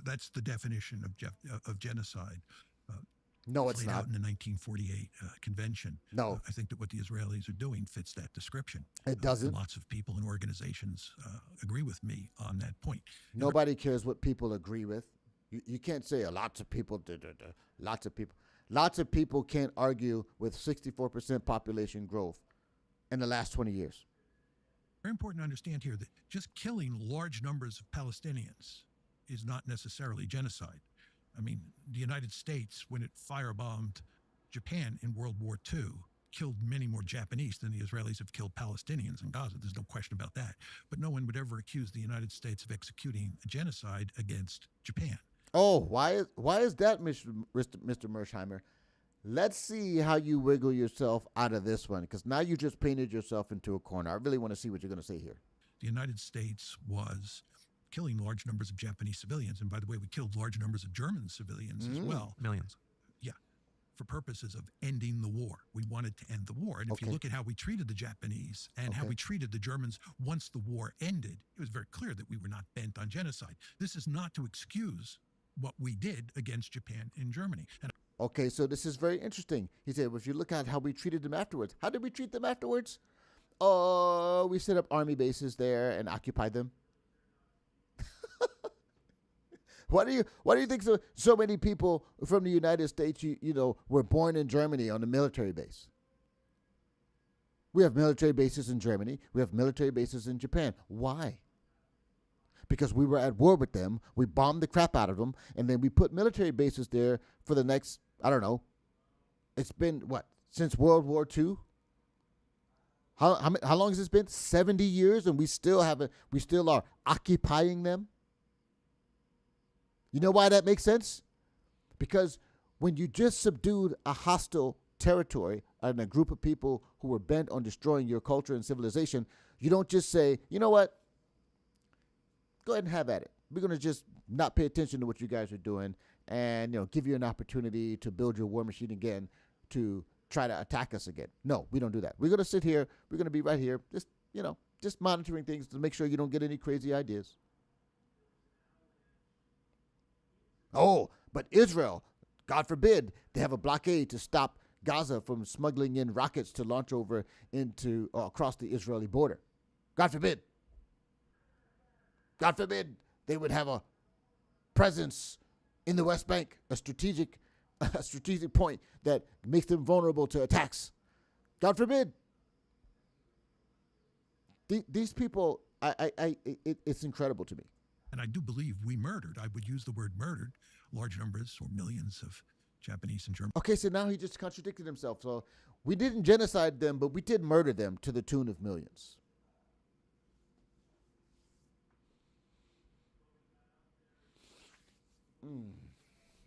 that's the definition of genocide. No, it's laid not. out in the 1948 convention. No. I think that what the Israelis are doing fits that description. It doesn't. Lots of people and organizations agree with me on that point. Nobody cares what people agree with. You can't say lots of people. Lots of people. Lots of people can't argue with 64% population growth in the last 20 years. Very important to understand here that just killing large numbers of Palestinians is not necessarily genocide. I mean, the United States, when it firebombed Japan in World War II, killed many more Japanese than the Israelis have killed Palestinians in Gaza. There's no question about that. But no one would ever accuse the United States of executing a genocide against Japan. Oh, why is that, Mr. Mersheimer? Let's see how you wiggle yourself out of this one, because now you just painted yourself into a corner. I really want to see what you're going to say here. The United States was killing large numbers of Japanese civilians. And by the way, we killed large numbers of German civilians as well. Millions. Yeah, for purposes of ending the war. We wanted to end the war. And if you look at how we treated the Japanese and how we treated the Germans once the war ended, it was very clear that we were not bent on genocide. This is not to excuse what we did against Japan and Germany. And okay, so this is very interesting. He said, well, if you look at how we treated them afterwards, how did we treat them afterwards? Oh, we set up army bases there and occupied them. Why do you think so many people from the United States, were born in Germany on a military base? We have military bases in Germany. We have military bases in Japan. Why? Because we were at war with them. We bombed the crap out of them, and then we put military bases there for the next, I don't know. It's been since World War II? How long has this been? 70 years, and we still are occupying them. You know why that makes sense? Because when you just subdued a hostile territory and a group of people who were bent on destroying your culture and civilization, you don't just say, you know what? Go ahead and have at it. We're going to just not pay attention to what you guys are doing and give you an opportunity to build your war machine again to try to attack us again. No, we don't do that. We're going to sit here. We're going to be right here, just monitoring things to make sure you don't get any crazy ideas. Oh, but Israel, God forbid, they have a blockade to stop Gaza from smuggling in rockets to launch over into across the Israeli border. God forbid. God forbid they would have a presence in the West Bank, a strategic point that makes them vulnerable to attacks. God forbid. These people, it's incredible to me. And I do believe we murdered, I would use the word murdered, large numbers or millions of Japanese and German. Okay, so now he just contradicted himself. So we didn't genocide them, but we did murder them to the tune of millions.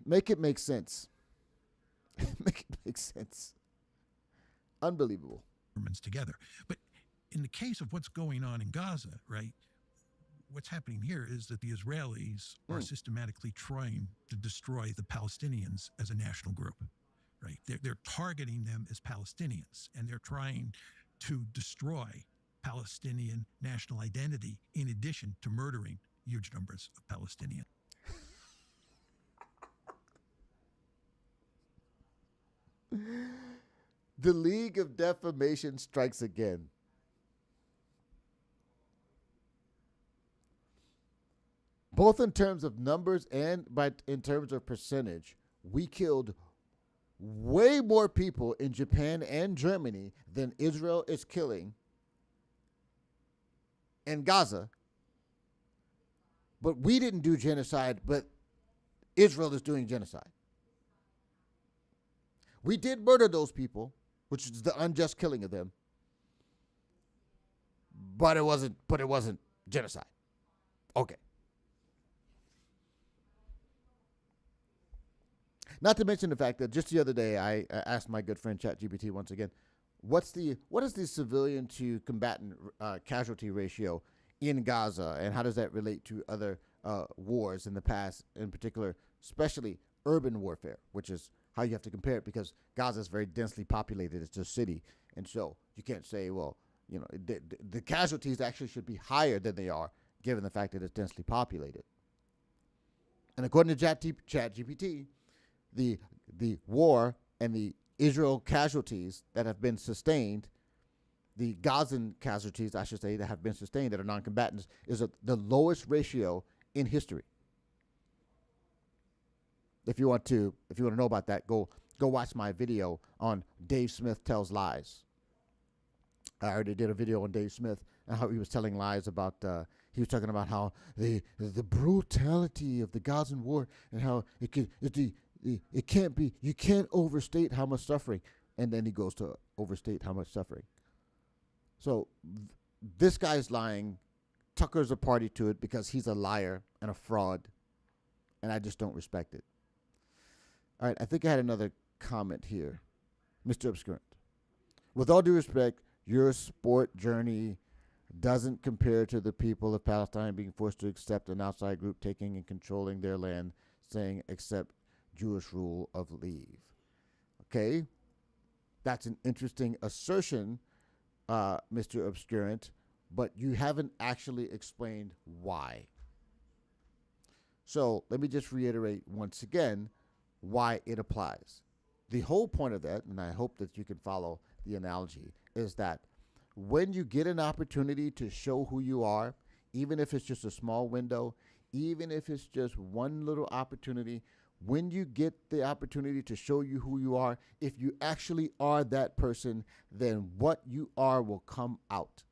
Make it make sense. Make it make sense. Unbelievable. Germans together. But in the case of what's going on in Gaza, right, what's happening here is that the Israelis are systematically trying to destroy the Palestinians as a national group, right? They're targeting them as Palestinians, and they're trying to destroy Palestinian national identity in addition to murdering huge numbers of Palestinians. The League of Defamation strikes again. Both in terms of numbers and in terms of percentage, we killed way more people in Japan and Germany than Israel is killing in Gaza. But we didn't do genocide, but Israel is doing genocide. We did murder those people, which is the unjust killing of them. But it wasn't genocide. Okay. Not to mention the fact that just the other day I asked my good friend ChatGPT once again, what is the civilian to combatant casualty ratio in Gaza, and how does that relate to other wars in the past, in particular, especially urban warfare, which is how you have to compare it, because Gaza is very densely populated. It's a city, and so you can't say, well, the casualties actually should be higher than they are, given the fact that it's densely populated. And according to ChatGPT, the war and the Israel casualties that have been sustained, the Gazan casualties, I should say, that have been sustained that are non-combatants, is the lowest ratio in history. If you want to know about that, go watch my video on Dave Smith Tells Lies. I already did a video on Dave Smith and how he was telling lies about. He was talking about how the brutality of the Gazan war and how it can't be. You can't overstate how much suffering, and then he goes to overstate how much suffering. So this guy's lying. Tucker's a party to it because he's a liar and a fraud, and I just don't respect it. All right, I think I had another comment here. Mr. Obscurant. With all due respect, your sport journey doesn't compare to the people of Palestine being forced to accept an outside group taking and controlling their land, saying accept Jewish rule of leave. Okay? That's an interesting assertion, Mr. Obscurant, but you haven't actually explained why. So let me just reiterate once again why it applies. The whole point of that, and I hope that you can follow the analogy, is that when you get an opportunity to show who you are, even if it's just a small window, even if it's just one little opportunity, when you get the opportunity to show you who you are, if you actually are that person, then what you are will come out.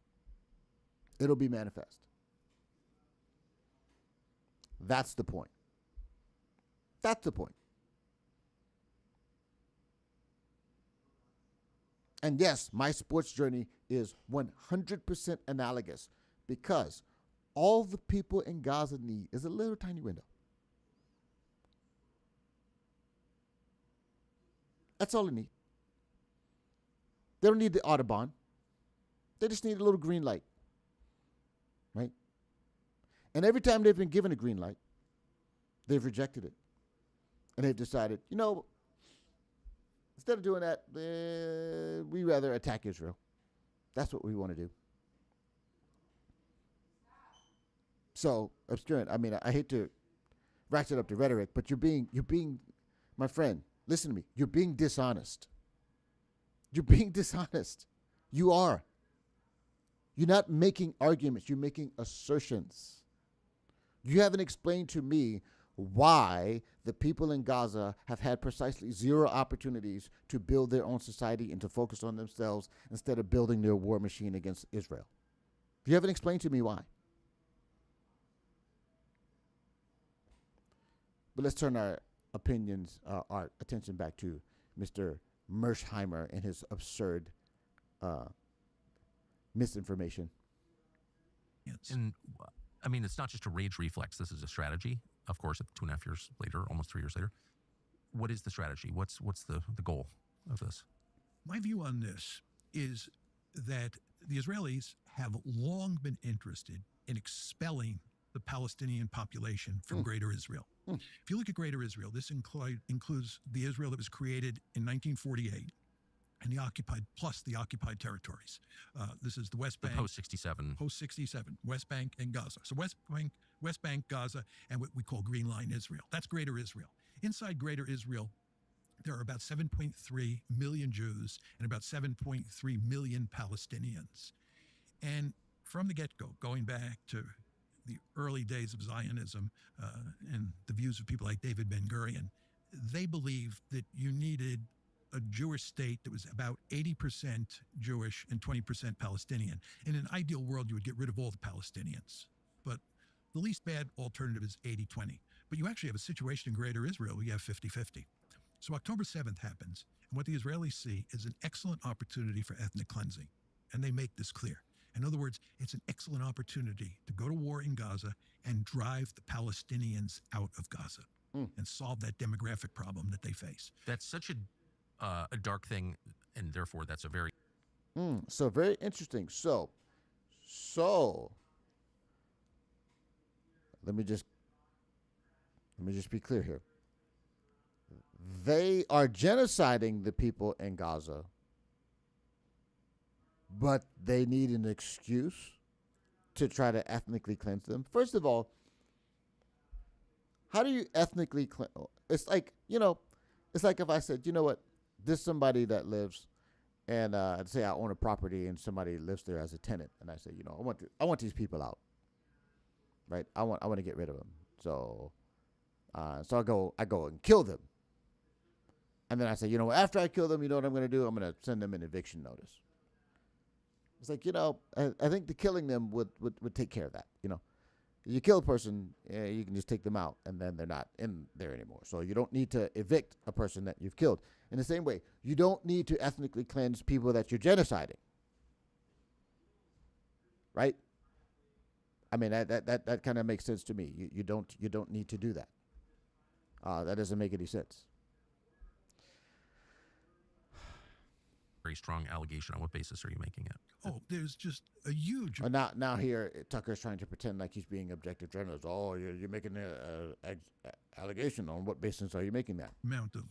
It'll be manifest. That's the point. That's the point. And yes, my sports journey is 100% analogous, because all the people in Gaza need is a little tiny window. That's all they need. They don't need the Autobahn. They just need a little green light. Right? And every time they've been given a green light, they've rejected it. And they've decided, instead of doing that, we rather attack Israel. That's what we want to do. So, Obscurant, I mean, I hate to ratchet up the rhetoric, but you're being, my friend, listen to me. You're being dishonest. You're being dishonest. You are. You're not making arguments. You're making assertions. You haven't explained to me why the people in Gaza have had precisely zero opportunities to build their own society and to focus on themselves instead of building their war machine against Israel. You haven't explained to me why. But let's turn our attention back to Mr. Mersheimer and his absurd misinformation. And I mean, it's not just a rage reflex. This is a strategy. Of course, 2.5 years later, almost 3 years later. What is the strategy? What's the goal of this? My view on this is that the Israelis have long been interested in expelling the Palestinian population from Greater Israel. If you look at Greater Israel, this includes the Israel that was created in 1948 and the occupied territories. This is the West Bank. Post-67. Post-67, West Bank and Gaza. So West Bank, Gaza, and what we call Green Line Israel. That's Greater Israel. Inside Greater Israel, there are about 7.3 million Jews and about 7.3 million Palestinians. And from the get-go, going back to the early days of Zionism and the views of people like David Ben-Gurion, they believed that you needed a Jewish state that was about 80% Jewish and 20% Palestinian. In an ideal world, you would get rid of all the Palestinians. But the least bad alternative is 80-20. But you actually have a situation in Greater Israel where you have 50-50. So October 7th happens, and what the Israelis see is an excellent opportunity for ethnic cleansing. And they make this clear. In other words, it's an excellent opportunity to go to war in Gaza and drive the Palestinians out of Gaza. and solve that demographic problem that they face. That's such a dark thing, and therefore that's a very So very interesting. So let me just be clear here. They are genociding the people in Gaza, but they need an excuse to try to ethnically cleanse them. First of all, how do you ethnically cleanse? It's like, it's like if I said, you know what, there's somebody that lives, and I'd say I own a property and somebody lives there as a tenant, and I say, I want these people out, right? I want to get rid of them. So I go and kill them. And then I say, after I kill them, you know what I'm going to do? I'm going to send them an eviction notice. It's like, I think the killing them would take care of that. You kill a person, you can just take them out, and then they're not in there anymore. So you don't need to evict a person that you've killed. In the same way, you don't need to ethnically cleanse people that you're genociding. Right? I mean, that kind of makes sense to me. You don't need to do that. That doesn't make any sense. very strong allegation. On what basis are you making it? Oh, there's just a huge... Now here, Tucker's trying to pretend like he's being objective journalist. Oh, you're making an allegation. On what basis are you making that? Amount of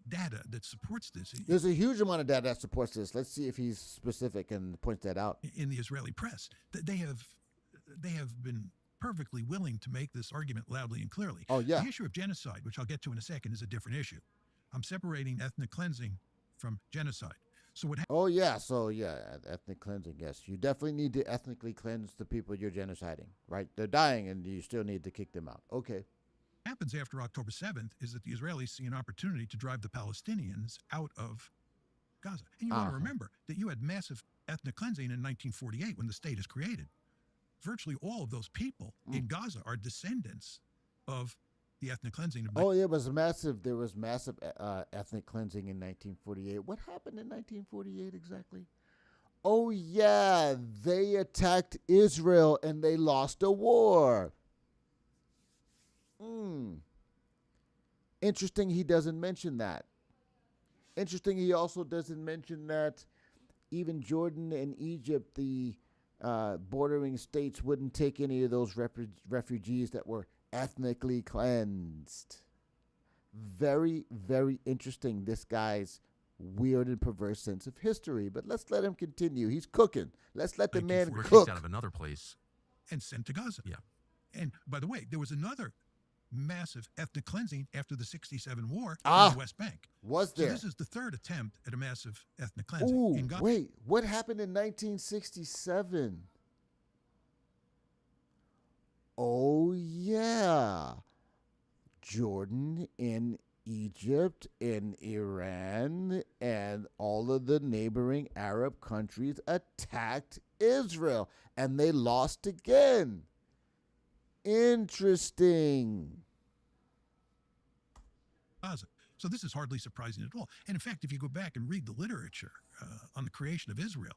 data that supports this. There's a huge amount of data that supports this. Let's see if he's specific and points that out. In the Israeli press, they have been perfectly willing to make this argument loudly and clearly. Oh, yeah. The issue of genocide, which I'll get to in a second, is a different issue. I'm separating ethnic cleansing from genocide. So what? Ethnic cleansing. Yes, you definitely need to ethnically cleanse the people you're genociding. Right? They're dying, and you still need to kick them out. Okay. What happens after October 7th is that the Israelis see an opportunity to drive the Palestinians out of Gaza. And you want to remember that you had massive ethnic cleansing in 1948 when the state is created. Virtually all of those people in Gaza are descendants of the ethnic cleansing. There was massive ethnic cleansing in 1948. What happened in 1948 exactly? Oh, yeah, they attacked Israel and they lost a war. Interesting he doesn't mention that. Interesting he also doesn't mention that even Jordan and Egypt, the bordering states, wouldn't take any of those refugees that were ethnically cleansed. Very, very interesting, this guy's weird and perverse sense of history. But let's let him continue. He's cooking. Let's let the man cook. Out of another place and sent to Gaza. Yeah. And by the way, there was another massive ethnic cleansing after the 1967 war in the West Bank. Was there? So this is the third attempt at a massive ethnic cleansing in Gaza. Wait, what happened in 1967? Oh, yeah. Jordan and Egypt and Iran and all of the neighboring Arab countries attacked Israel, and they lost again. Interesting. Gaza. So this is hardly surprising at all. And in fact, if you go back and read the literature on the creation of Israel,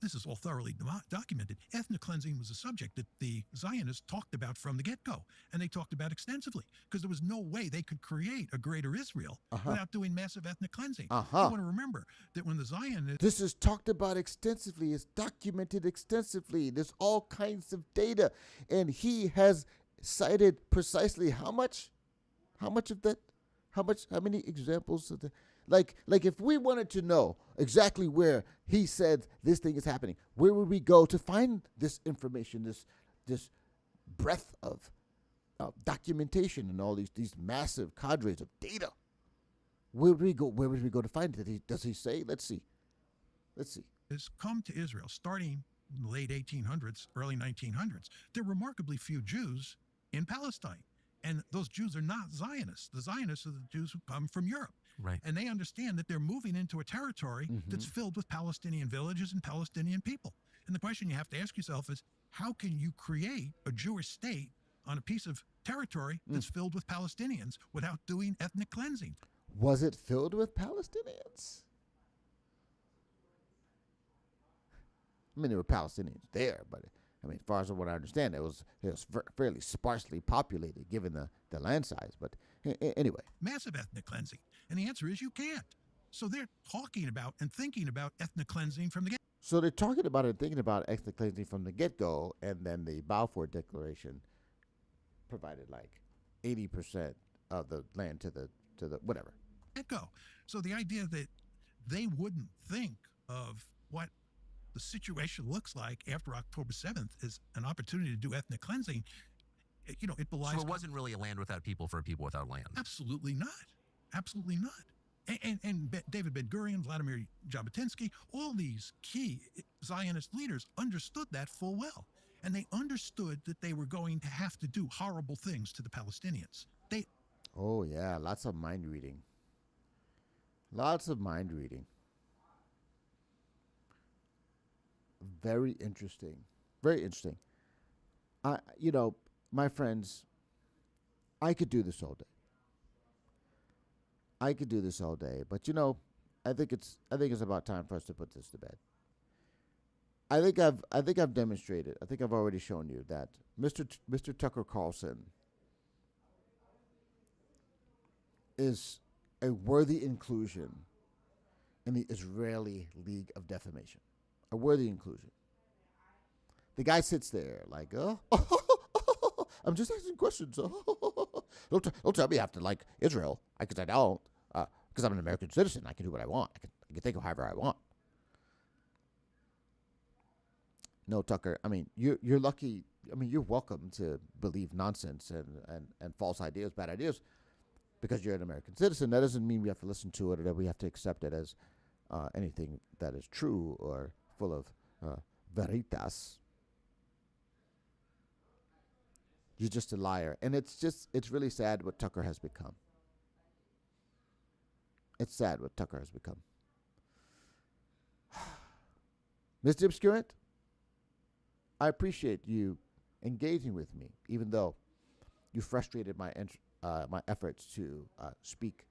this is all thoroughly documented. Ethnic cleansing was a subject that the Zionists talked about from the get-go, and they talked about extensively, because there was no way they could create a greater Israel without doing massive ethnic cleansing. You want to remember that when the Zionists... This is talked about extensively. It's documented extensively. There's all kinds of data, and he has cited precisely how much of that, how many examples of the... Like if we wanted to know exactly where he said this thing is happening, where would we go to find this information, this breadth of documentation and all these massive cadres of data? Where would we go to find it? Does he say? Let's see. Has come to Israel starting in the late 1800s, early 1900s. There are remarkably few Jews in Palestine. And those Jews are not Zionists. The Zionists are the Jews who come from Europe. Right. And they understand that they're moving into a territory that's filled with Palestinian villages and Palestinian people. And the question you have to ask yourself is, how can you create a Jewish state on a piece of territory that's filled with Palestinians without doing ethnic cleansing? Was it filled with Palestinians? I mean, there were Palestinians there, but I mean, as far as what I understand, it was fairly sparsely populated given the land size. But anyway. Massive ethnic cleansing. And the answer is you can't. So they're talking about and thinking about ethnic cleansing from the get. So they're talking about and thinking about ethnic cleansing from the get-go, and then the Balfour Declaration provided like 80% of the land to the whatever. Get-go. So the idea that they wouldn't think of what the situation looks like after October 7th is an opportunity to do ethnic cleansing, it belies. So it wasn't really a land without people for a people without land. Absolutely not. Absolutely not. And David Ben-Gurion, Vladimir Jabotinsky, all these key Zionist leaders understood that full well. And they understood that they were going to have to do horrible things to the Palestinians. Oh, yeah, lots of mind reading. Lots of mind reading. Very interesting. Very interesting. My friends, I could do this all day. I could do this all day, but I think it's about time for us to put this to bed. I think I've demonstrated. I think I've already shown you that Mr. Tucker Carlson is a worthy inclusion in the Israeli League of Defamation. A worthy inclusion. The guy sits there like, I'm just asking questions. Don't tell me I have to like Israel, because I don't. Because I'm an American citizen, I can do what I want. I can think of however I want. No, Tucker. I mean, you're lucky. I mean, you're welcome to believe nonsense and false ideas, bad ideas, because you're an American citizen. That doesn't mean we have to listen to it or that we have to accept it as anything that is true or full of veritas. You're just a liar. And it's really sad what Tucker has become. It's sad what Tucker has become. Mr. Obscurant, I appreciate you engaging with me, even though you frustrated my efforts to speak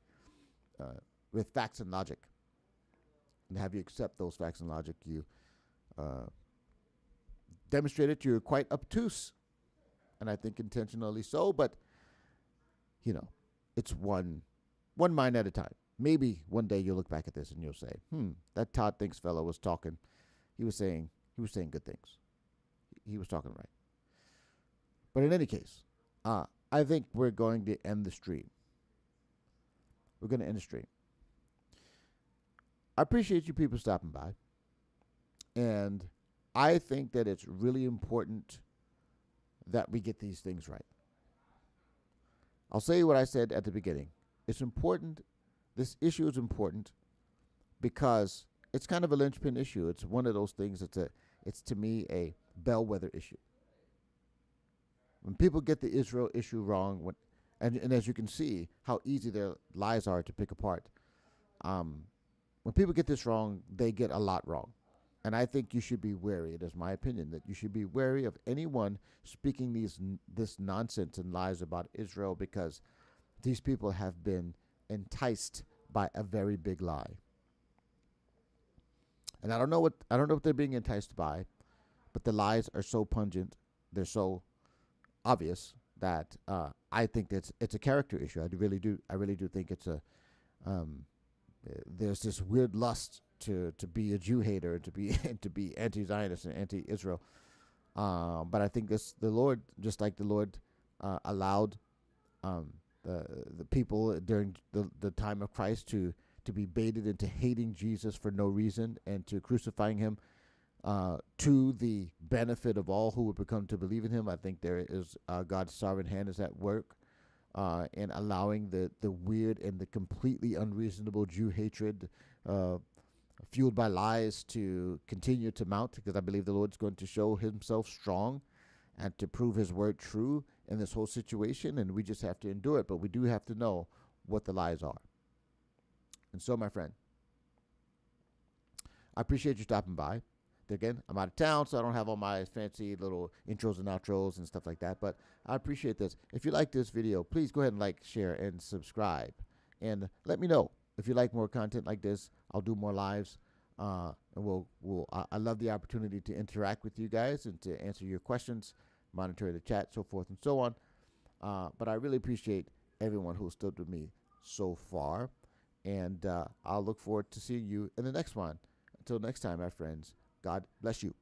with facts and logic, and have you accept those facts and logic. You demonstrated you're quite obtuse, and I think intentionally so. But it's one mind at a time. Maybe one day you'll look back at this and you'll say, that Todd Thinks fellow was talking. He was saying good things. He was talking right. But in any case, I think we're going to end the stream. We're going to end the stream. I appreciate you people stopping by. And I think that it's really important that we get these things right. I'll say what I said at the beginning. It's important. This issue is important because it's kind of a linchpin issue. It's one of those things. It's to me a bellwether issue. When people get the Israel issue wrong, and as you can see how easy their lies are to pick apart, when people get this wrong, they get a lot wrong. And I think you should be wary. It is my opinion that you should be wary of anyone speaking this nonsense and lies about Israel, because these people have been enticed by a very big lie. And I don't know what they're being enticed by, but the lies are so pungent, they're so obvious that I think that it's a character issue. I really do think it's a there's this weird lust to be a Jew hater and to be anti-Zionist and anti-Israel. But I think the Lord, just like the Lord allowed the people during the time of Christ to be baited into hating Jesus for no reason and to crucifying him to the benefit of all who would come to believe in him. I think there is God's sovereign hand is at work in allowing the weird and the completely unreasonable Jew hatred fueled by lies to continue to mount, because I believe the Lord's going to show himself strong and to prove his word true in this whole situation, and we just have to endure it. But we do have to know what the lies are. And so, my friend, I appreciate you stopping by. Again, I'm out of town, so I don't have all my fancy little intros and outros and stuff like that, but I appreciate this. If you like this video, please go ahead and like, share, and subscribe. And let me know if you like more content like this. I'll do more lives. And I love the opportunity to interact with you guys and to answer your questions, monitor the chat, so forth and so on. But I really appreciate everyone who stood with me so far. And I'll look forward to seeing you in the next one. Until next time, my friends, God bless you.